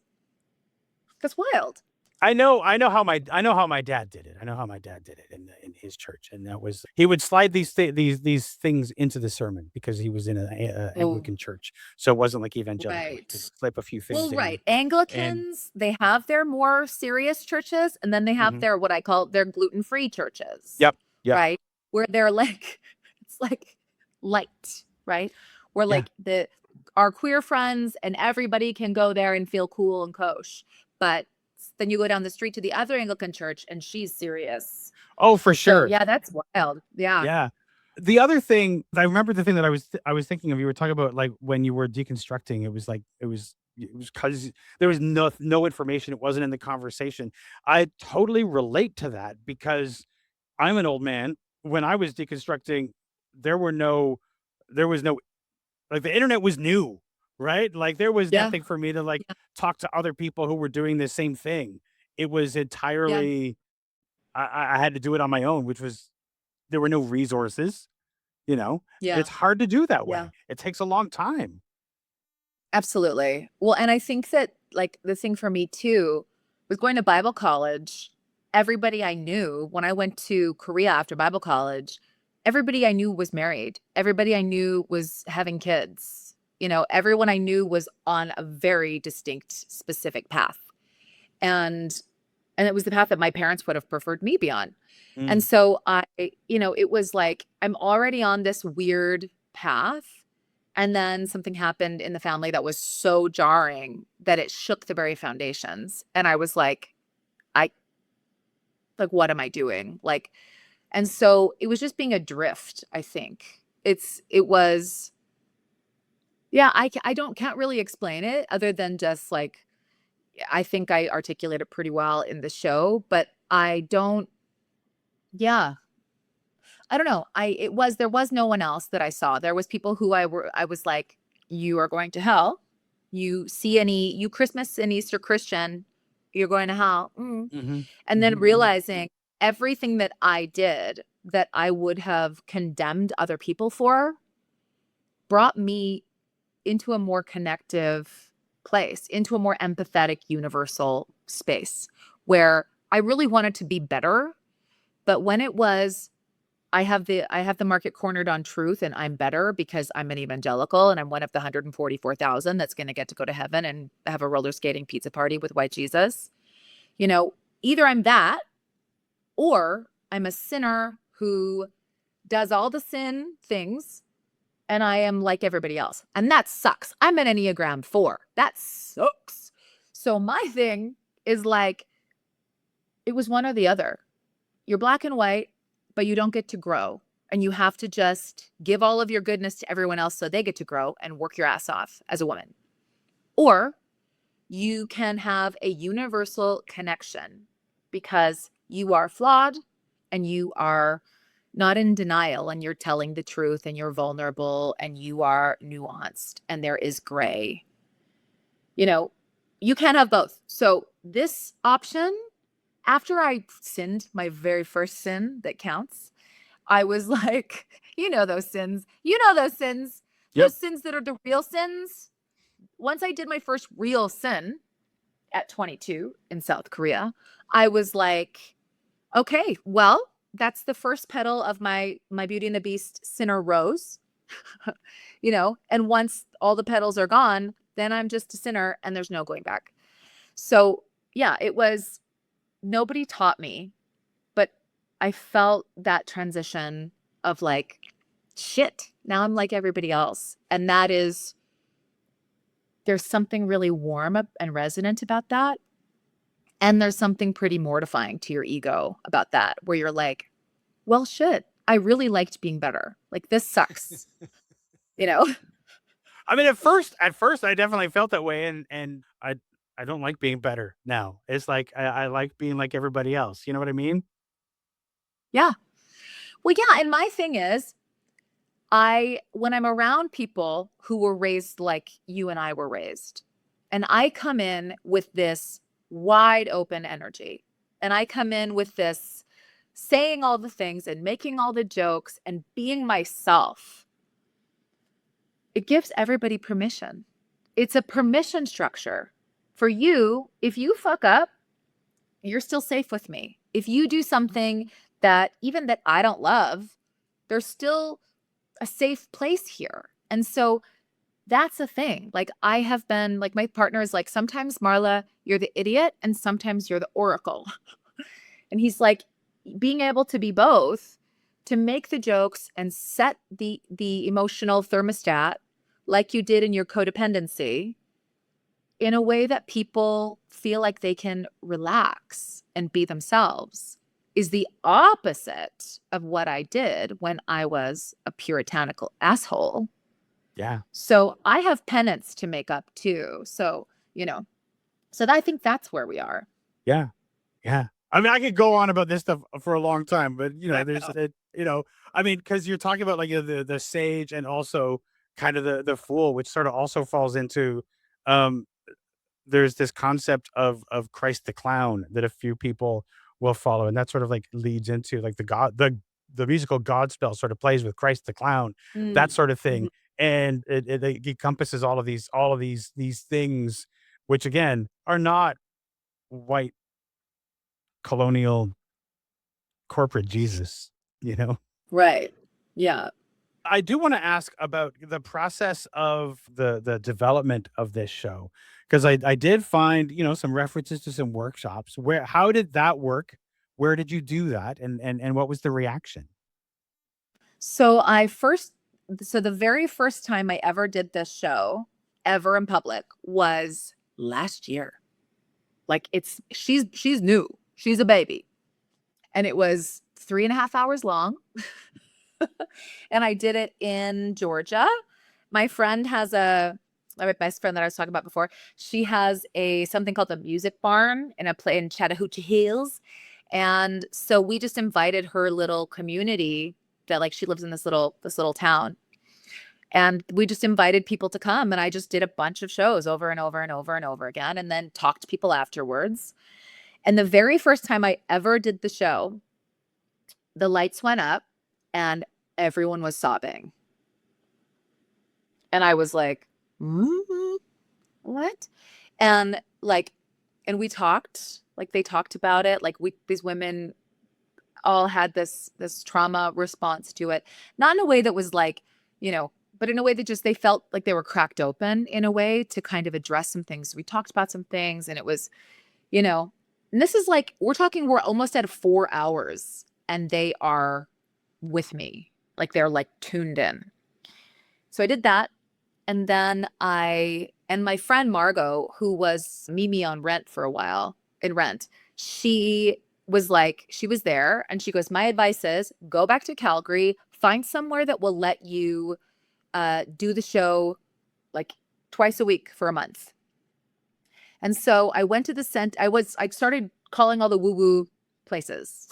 That's wild. I know how my dad did it. I know how my dad did it in his church, and that was he would slide these things into the sermon because he was in a Anglican church, so it wasn't like evangelical. He could Right. slip a few things Well, in. right. And Anglicans, they have their more serious churches, and then they have Mhm. their what I call their gluten-free churches. Yep. Right? Where they're like, it's like light, right? Where Yeah. like our queer friends and everybody can go there and feel cool and kosher. But then you go down the street to the other Anglican church and she's serious. Oh, for So sure. yeah, that's wild. Yeah. Yeah. The other thing, I remember the thing that I was thinking of, you were talking about like when you were deconstructing, it was because there was no information. It wasn't in the conversation. I totally relate to that because I'm an old man. When I was deconstructing, there was no, like the internet was new, right? Like there was Yeah. nothing for me to like Yeah. talk to other people who were doing the same thing. It was Yeah. entirely, I had to do it on my own, which was, there were no resources, Yeah. it's hard to do that Yeah. way. It takes a long time. Absolutely. Well, and I think that like the thing for me too was going to Bible college. Everybody I knew when I went to Korea after Bible college, everybody I knew was married. Everybody I knew was having kids. Everyone I knew was on a very distinct, specific path. And it was the path that my parents would have preferred me be on. And Mm. so it was like I'm already on this weird path. And then something happened in the family that was so jarring that it shook the very foundations. And I was like, what am I doing? And so it was just being adrift, I think. It was, yeah, can't really explain it other than just like, I think I articulate it pretty well in the show, but yeah, I don't know. There was no one else that I saw. There was people who I was like, you are going to hell. You Christmas and Easter Christian, you're going to hell. Mm-hmm. And then realizing everything that I did that I would have condemned other people for brought me into a more connective place, into a more empathetic, universal space where I really wanted to be better. But when it was, I have the market cornered on truth and I'm better because I'm an evangelical and I'm one of the 144,000 that's going to get to go to heaven and have a roller skating pizza party with white Jesus. Either I'm that or I'm a sinner who does all the sin things and I am like everybody else. And that sucks. I'm an Enneagram 4. That sucks. So my thing is like, it was one or the other. You're black and white, but you don't get to grow. And you have to just give all of your goodness to everyone else so they get to grow and work your ass off as a woman. Or you can have a universal connection because you are flawed and you are not in denial and you're telling the truth and you're vulnerable and you are nuanced and there is gray. You can't have both. So this option, after I sinned my very first sin that counts, I was like, those sins. Those sins. Yep. Those sins that are the real sins. Once I did my first real sin at 22 in South Korea, I was like, okay, well, that's the first petal of my Beauty and the Beast sinner rose. And once all the petals are gone, then I'm just a sinner and there's no going back. So yeah, it was, nobody taught me, but I felt that transition of like, shit, now I'm like everybody else. And there's something really warm and resonant about that. And there's something pretty mortifying to your ego about that, where you're like, well, shit, I really liked being better. Like, this sucks. I mean, at first, I definitely felt that way, and I don't like being better now. It's like I like being like everybody else. You know what I mean? Yeah. Well, yeah. And my thing is, when I'm around people who were raised like you and I were raised, And I come in with this wide open energy. And I come in with this saying all the things and making all the jokes and being myself. It gives everybody permission. It's a permission structure. For you, if you fuck up, you're still safe with me. If you do something that even that I don't love, there's still a safe place here. And so that's the thing. Like I have been, like my partner is like, sometimes Marla, you're the idiot and sometimes you're the oracle. And he's like, being able to be both, to make the jokes and set the emotional thermostat like you did in your codependency in a way that people feel like they can relax and be themselves is the opposite of what I did when I was a puritanical asshole. Yeah. So I have penance to make up too. So, so I think that's where we are. Yeah. Yeah. I mean, I could go on about this stuff for a long time, but I mean, because you're talking about like the sage and also kind of the fool, which sort of also falls into, there's this concept of Christ the clown that a few people will follow, and that sort of like leads into like the musical Godspell sort of plays with Christ the clown, that sort of thing, and it encompasses all of these things, which again are not white colonial corporate Jesus, Right. Yeah. I do want to ask about the process of the development of this show, because I did find, some references to some workshops. How did that work? Where did you do that? And what was the reaction? So the very first time I ever did this show ever in public was last year. Like she's new. She's a baby. And it was 3.5 hours long. And I did it in Georgia. My friend has my best friend that I was talking about before. She has something called the Music Barn in a play in Chattahoochee Hills. And so we just invited her little community that like she lives in this little town. And we just invited people to come. And I just did a bunch of shows over and over and over and over again, and then talked to people afterwards. And the very first time I ever did the show, the lights went up and everyone was sobbing. And I was like, what? And we talked, like they talked about it. Like these women all had this trauma response to it. Not in a way that was like, but in a way that just they felt like they were cracked open in a way to kind of address some things. We talked about some things, and it was, and this is like, we're almost at 4 hours and they are with me. Like they're like tuned in. So I did that. And then and my friend Margot, who was Mimi on Rent for a while in Rent, she was there and she goes, my advice is go back to Calgary, find somewhere that will let you do the show like twice a week for a month. And so I went to the center. I started calling all the woo-woo places.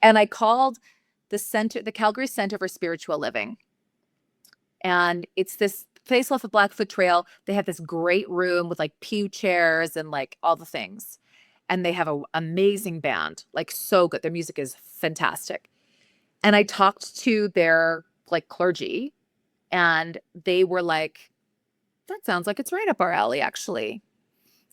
And I called the Calgary Center for Spiritual Living. And it's this place off the Blackfoot Trail. They have this great room with like pew chairs and like all the things. And they have an amazing band, like so good. Their music is fantastic. And I talked to their like clergy, and they were like, that sounds like it's right up our alley, actually.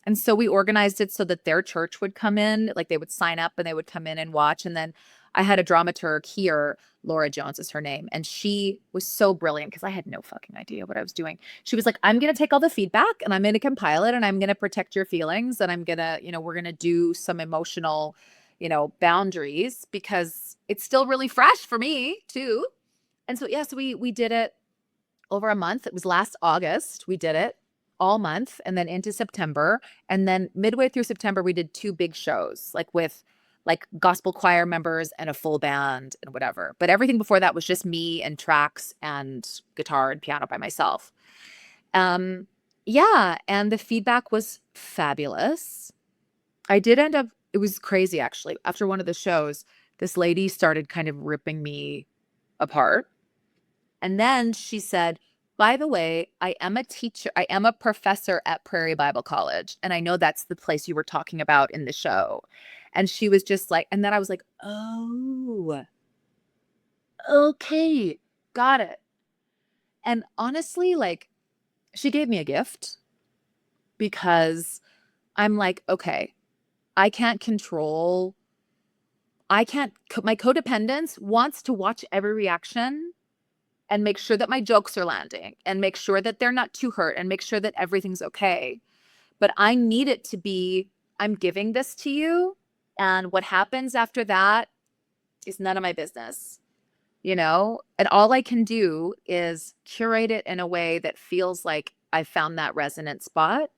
And so we organized it so that their church would come in, like they would sign up and they would come in and watch. And then I had a dramaturg here, Laura Jones is her name. And she was so brilliant because I had no fucking idea what I was doing. She was like, I'm going to take all the feedback and I'm going to compile it and I'm going to protect your feelings. And I'm going to, we're going to do some emotional, boundaries because it's still really fresh for me too. And so, so we did it over a month. It was last August. We did it all month and then into September. And then midway through September, we did 2 big shows, like with like gospel choir members and a full band and whatever. But everything before that was just me and tracks and guitar and piano by myself. And the feedback was fabulous. I did end up, it was crazy actually. After one of the shows, this lady started kind of ripping me apart. And then she said, By the way, I am a teacher. I am a professor at Prairie Bible College. And I know that's the place you were talking about in the show. And she was just like, and then I was like, oh, okay, got it. And honestly, like, she gave me a gift because I'm like, okay, I can't control, my codependence wants to watch every reaction and make sure that my jokes are landing and make sure that they're not too hurt and make sure that everything's okay. But I need it to be, I'm giving this to you. And what happens after that is none of my business, you know? And all I can do is curate it in a way that feels like I found that resonant spot,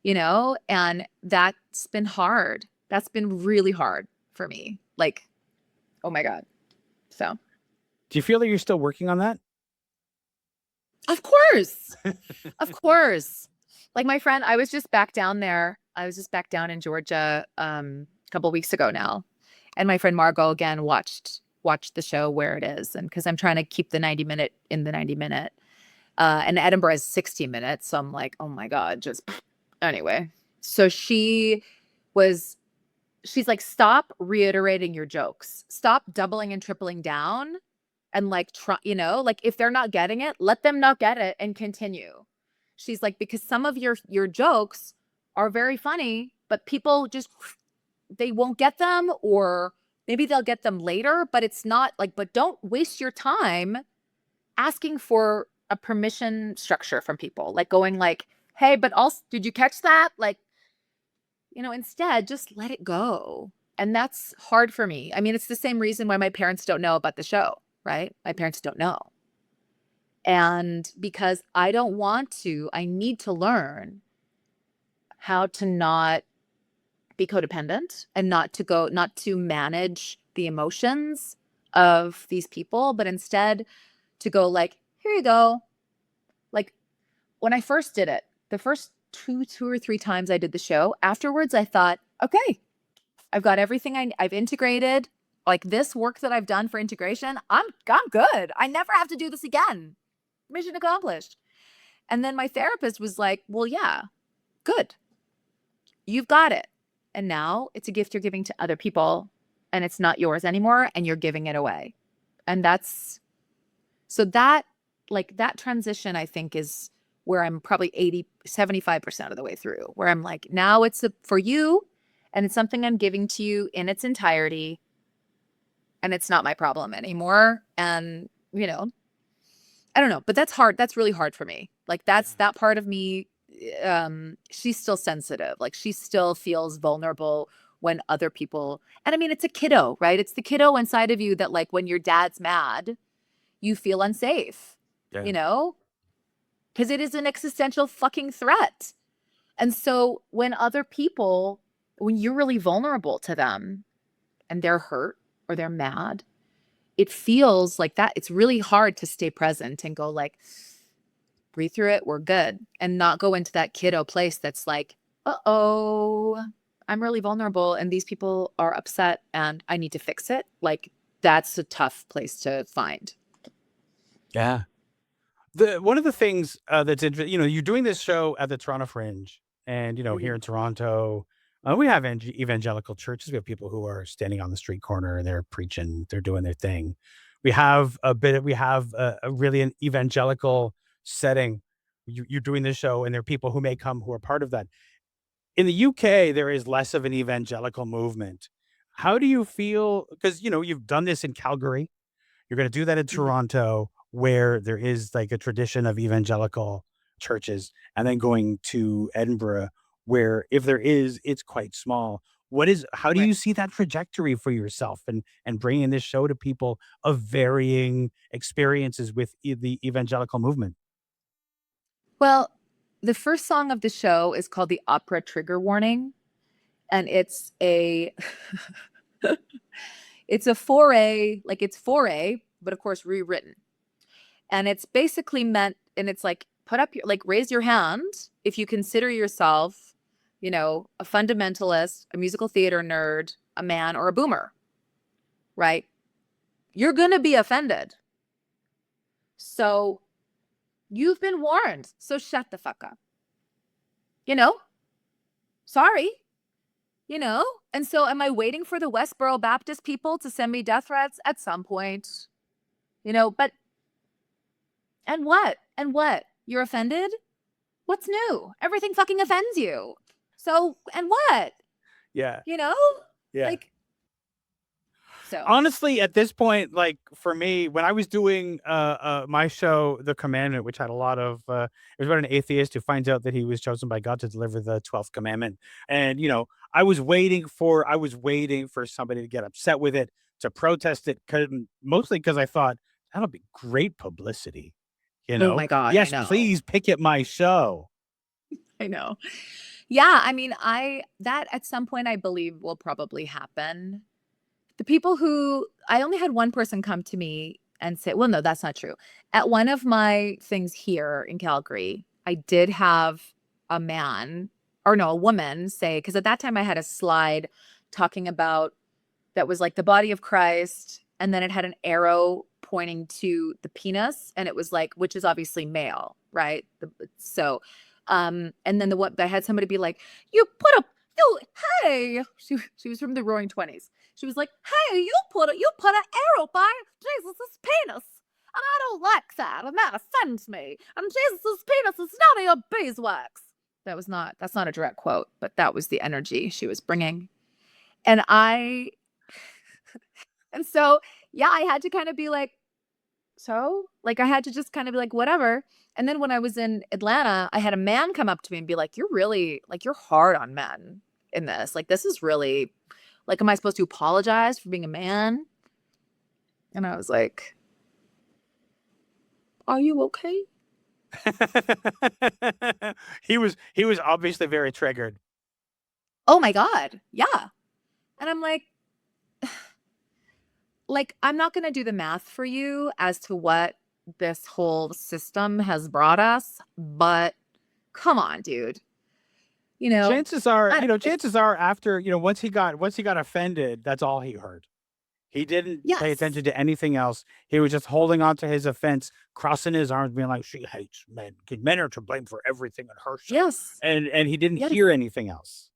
you know? And that's been hard. That's been really hard for me. Like, oh my God. So, Do you feel that you're still working on that? of course. Of course. Like my friend, I was just back down there. I was just back down in Georgia a couple weeks ago now. And my friend Margot again watched the show Where It Is. And because I'm trying to keep the 90-minute in the 90-minute. And Edinburgh is 60 minutes. So I'm like, oh my God, just anyway. So she's like, stop reiterating your jokes. Stop doubling and tripling down. And like, you know, like if they're not getting it, let them not get it and continue. She's like, because some of your jokes are very funny, but people just, they won't get them, or maybe they'll get them later, but it's not like, but don't waste your time asking for a permission structure from people, like going like, hey, but also, did you catch that? Like, you know, instead just let it go. And that's hard for me. I mean, it's the same reason why my parents don't know about the show, right? My parents don't know. And because I don't want to, I need to learn how to not be codependent and not to manage the emotions of these people, but instead to go like, here you go. Like when I first did it, the first two or three times I did the show, afterwards I thought, okay, I've got everything I've integrated. Like this work that I've done for integration, I'm good. I never have to do this again. Mission accomplished. And then my therapist was like, well, yeah, good. You've got it. And now it's a gift you're giving to other people and it's not yours anymore and you're giving it away. And that's, so that, like that transition, I think is where I'm probably 75% of the way through, where I'm like, now it's for you and it's something I'm giving to you in its entirety and it's not my problem anymore. And, you know, I don't know, but that's hard. That's really hard for me. Like that part of me, she's still sensitive. Like she still feels vulnerable when other people, and I mean, it's a kiddo, right? It's the kiddo inside of you that like when your dad's mad, you feel unsafe, you know, because it is an existential fucking threat. And so when other people, when you're really vulnerable to them and they're hurt or they're mad, it feels like that. It's really hard to stay present and go like, breathe through it. We're good. And not go into that kiddo place that's like, uh-oh, I'm really vulnerable and these people are upset and I need to fix it. Like that's a tough place to find. Yeah. One of the things that's interesting, you know, you're doing this show at the Toronto Fringe, and you know, here in Toronto, we have evangelical churches. We have people who are standing on the street corner and they're preaching, they're doing their thing. We have a really an evangelical setting. You're doing this show, and there are people who may come who are part of that. In the UK, there is less of an evangelical movement. How do you feel? Because you know, you've done this in Calgary, you're going to do that in Mhm. Toronto, where there is like a tradition of evangelical churches, and then going to Edinburgh, where if there is, it's quite small. How do Right. you see that trajectory for yourself, and bringing this show to people of varying experiences with the evangelical movement? Well, the first song of the show is called the Opera Trigger Warning, and it's a it's a foray, like it's foray, but of course rewritten. And it's basically meant, and it's like put up your, like raise your hand if you consider yourself, you know, a fundamentalist, a musical theater nerd, a man, or a boomer, right? You're going to be offended. So You've been warned. So shut the fuck up. You know? Sorry. You know? And so am I waiting for the Westboro Baptist people to send me death threats at some point? You know, but and what? And what? You're offended? What's new? Everything fucking offends you. So, and what? Yeah. You know? Yeah. Like, so Honestly, at this point, like for me, when I was doing my show, The Commandment, which had a lot of it was about an atheist who finds out that he was chosen by God to deliver the 12th commandment. And I was waiting for somebody to get upset with it, to protest it, mostly because I thought that'll be great publicity. oh my God, I Yes, know. please picket my show. I know. Yeah, I mean, that at some point I believe will probably happen. The people who I only had one person come to me and say, well, no, that's not true. At one of my things here in Calgary, I did have a man, or no, a woman say, because at that time I had a slide talking about that was like the body of Christ, and then it had an arrow pointing to the penis, and it was like, which is obviously male, right? So, and then I had somebody be like, hey, she was from the Roaring Twenties. She was like, hey, you put an arrow by Jesus's penis, and I don't like that, and that offends me. And Jesus's penis is none of your beeswax. That's not a direct quote, but that was the energy she was bringing, and so yeah, I had to kind of be like, so like I had to just kind of be like, whatever. And then when I was in Atlanta, I had a man come up to me and be like, you're really like, you're hard on men in this. Like, this is really like, am I supposed to apologize for being a man? And I was like, are you okay? He was obviously very triggered. Oh my God. Yeah. And I'm like, I'm not going to do the math for you as to what this whole system has brought us, but come on, dude. Chances are after, once he got offended, that's all he heard. He didn't pay Yes. attention to anything else. He was just holding on to his offense, crossing his arms, being like, she hates men. Men are to blame for everything in her show. Yes. And he didn't Yes. hear anything else.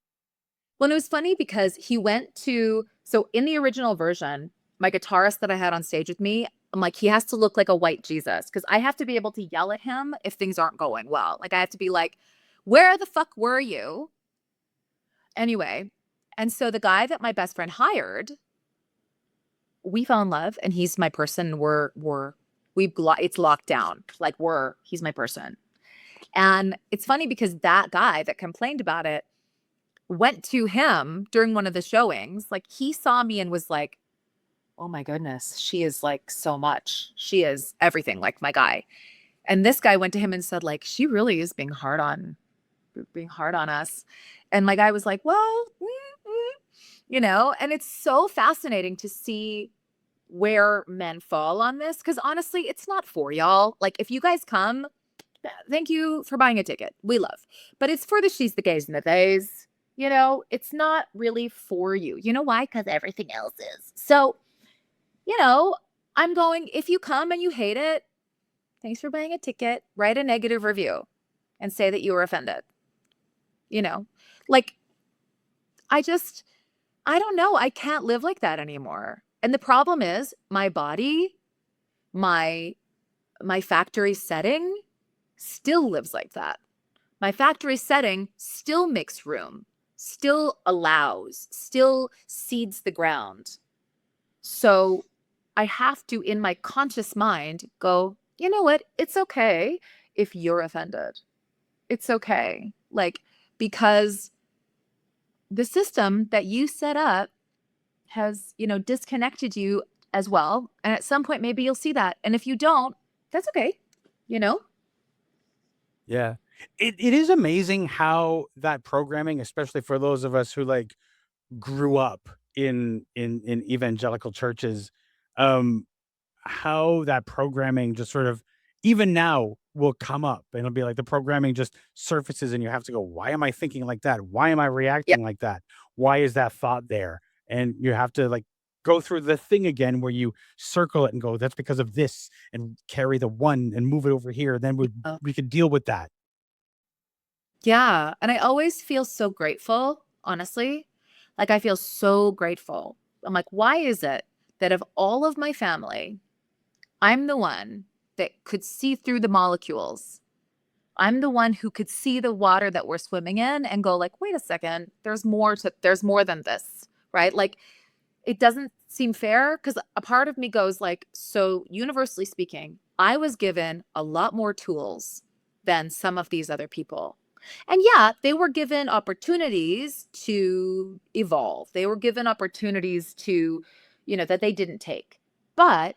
Well, and it was funny because he went to, so in the original version, my guitarist that I had on stage with me, I'm like, he has to look like a white Jesus, because I have to be able to yell at him if things aren't going well. Like, I have to be like, where the fuck were you? Anyway, and so the guy that my best friend hired, we fell in love, and he's my person. It's locked down. Like, he's my person. And it's funny because that guy that complained about it went to him during one of the showings. Like, he saw me and was like, oh my goodness, she is like so much. She is everything, like my guy. And this guy went to him and said, like, she really is being hard on us. And my guy was like, well, and it's so fascinating to see where men fall on this. Because honestly, it's not for y'all. Like, if you guys come, thank you for buying a ticket. We love. But it's for the she's, the gays, and the theys. It's not really for you. You know why? Because everything else is. So, I'm going, if you come and you hate it, thanks for buying a ticket. Write a negative review and say that you were offended. Like, I don't know. I can't live like that anymore. And the problem is my body, my factory setting still lives like that. My factory setting still makes room, still allows, still seeds the ground. So I have to, in my conscious mind, go, you know what? It's okay if you're offended. It's okay. Like, because the system that you set up has, disconnected you as well. And at some point, maybe you'll see that. And if you don't, that's okay. Yeah. It is amazing how that programming, especially for those of us who like grew up in evangelical churches, how that programming just sort of even now will come up, and it'll be like the programming just surfaces and you have to go, why am I thinking like that? Why am I reacting like that? Why is that thought there? And you have to like go through the thing again where you circle it and go, that's because of this, and carry the one and move it over here. Then Yeah. we could deal with that. Yeah, and I always feel so grateful, honestly. Like, I feel so grateful. I'm like, why is it that of all of my family, I'm the one that could see through the molecules? I'm the one who could see the water that we're swimming in and go like, wait a second, there's more than this, right? Like, it doesn't seem fair because a part of me goes like, so universally speaking, I was given a lot more tools than some of these other people. And yeah, they were given opportunities to evolve. They were given opportunities to, that they didn't take. But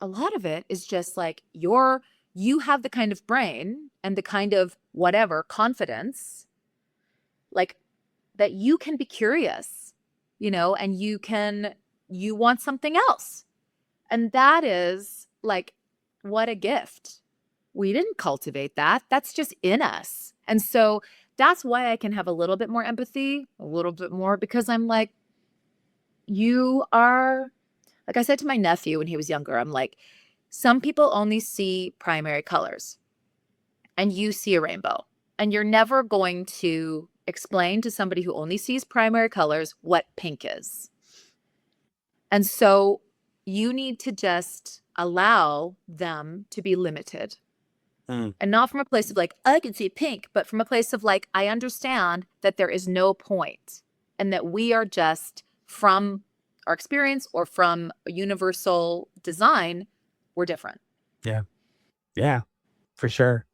a lot of it is just like you have the kind of brain and the kind of whatever confidence, like, that you can be curious, and you want something else. And that is like, what a gift. We didn't cultivate that. That's just in us. And so that's why I can have a little bit more empathy, a little bit more, because I'm like, you are, like I said to my nephew when he was younger, I'm like, some people only see primary colors and you see a rainbow, and you're never going to explain to somebody who only sees primary colors what pink is. And so you need to just allow them to be limited. Mm. And not from a place of like, I can see pink, but from a place of like, I understand that there is no point and that we are just, from our experience or from a universal design, we're different. Yeah. Yeah, for sure.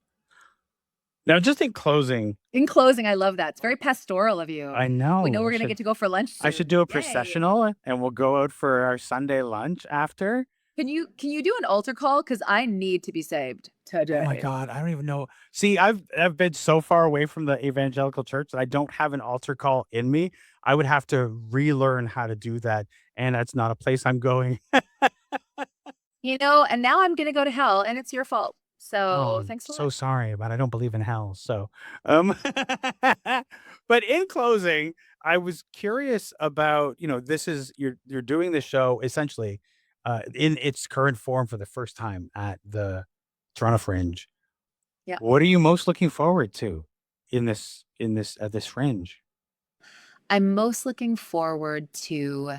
Now, just in closing, In closing, I love that. It's very pastoral of you. I We know know we're going to get to go for lunch I soon. should do a Yay. processional and we'll go out for our Sunday lunch after. Can you do an altar call? Because I need to be saved today. Oh my God, I don't even know. See, I've been so far away from the evangelical church that I don't have an altar call in me. I would have to relearn how to do that, and that's not a place I'm going. And now I'm going to go to hell, and it's your fault. Oh, So I'm thanks a so lot. sorry, but I don't believe in hell. So, um, but in closing, I was curious about, this is you're doing the show essentially, in its current form for the first time at the Toronto Fringe. Yeah. What are you most looking forward to at this Fringe? I'm most looking forward to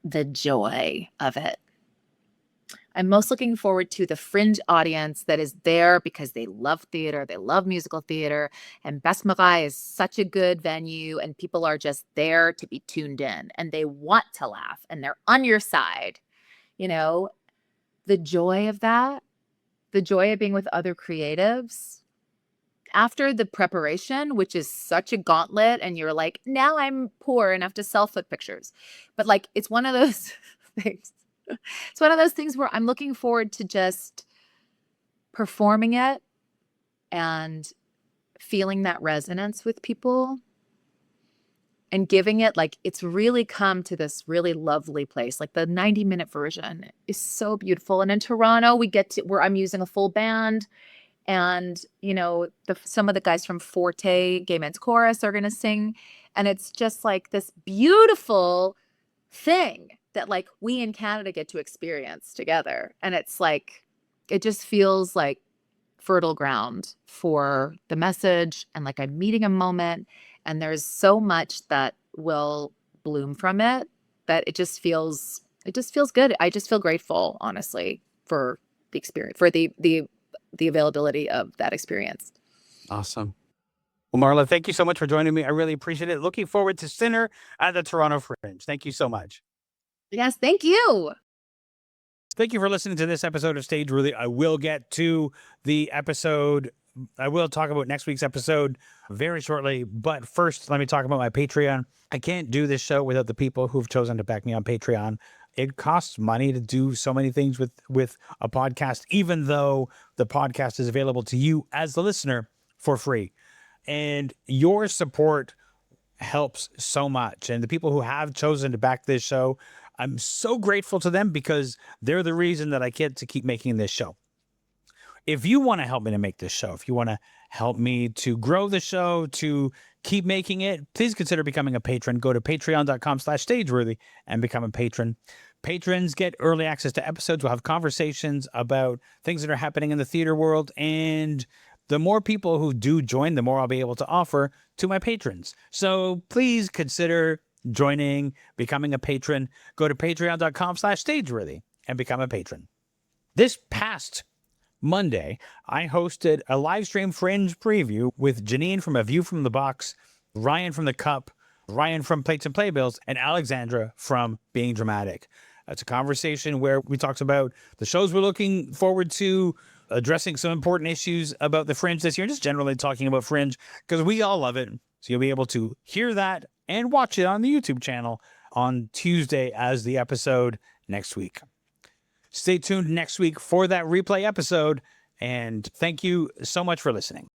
the joy of it. I'm most looking forward to the Fringe audience that is there because they love theater, they love musical theater, and Besmarais is such a good venue, and people are just there to be tuned in, and they want to laugh, and they're on your side. The joy of that, the joy of being with other creatives. After the preparation, which is such a gauntlet, and you're like, now I'm poor enough to sell foot pictures. But like, it's one of those things. It's one of those things where I'm looking forward to just performing it and feeling that resonance with people and giving it, like, it's really come to this really lovely place. Like, the 90-minute version is so beautiful. And in Toronto, we get to where I'm using a full band. And, some of the guys from Forte, Gay Men's Chorus, are going to sing. And it's just like this beautiful thing that like we in Canada get to experience together. And it's like, it just feels like fertile ground for the message. And like I'm meeting a moment, and there's so much that will bloom from it that it just feels good. I just feel grateful, honestly, for the experience, for the availability of that experience. Awesome. Well, Marla, thank you so much for joining me. I really appreciate it. Looking forward to Sinner at the Toronto Fringe. Thank you so much. Yes, thank you. Thank you for listening to this episode of Stageworthy. I will get to the episode. I will talk about next week's episode very shortly. But first, let me talk about my Patreon. I can't do this show without the people who've chosen to back me on Patreon. It costs money to do so many things with a podcast, even though the podcast is available to you as the listener for free. And your support helps so much. And the people who have chosen to back this show, I'm so grateful to them because they're the reason that I get to keep making this show. If you want to help me to make this show, if you want to help me to grow the show, to keep making it, please consider becoming a patron. Go to patreon.com/stageworthy and become a patron. Patrons get early access to episodes. We'll have conversations about things that are happening in the theater world. And the more people who do join, the more I'll be able to offer to my patrons. So please consider joining, becoming a patron. Go to patreon.com/stageworthy and become a patron. This past Monday, I hosted a live stream Fringe preview with Janine from A View from the Box, Ryan from The Cup, Ryan from Plates and Playbills, and Alexandra from Being Dramatic. It's a conversation where we talked about the shows we're looking forward to, addressing some important issues about the Fringe this year, just generally talking about Fringe, because we all love it. So you'll be able to hear that and watch it on the YouTube channel on Tuesday as the episode next week. Stay tuned next week for that replay episode, and thank you so much for listening.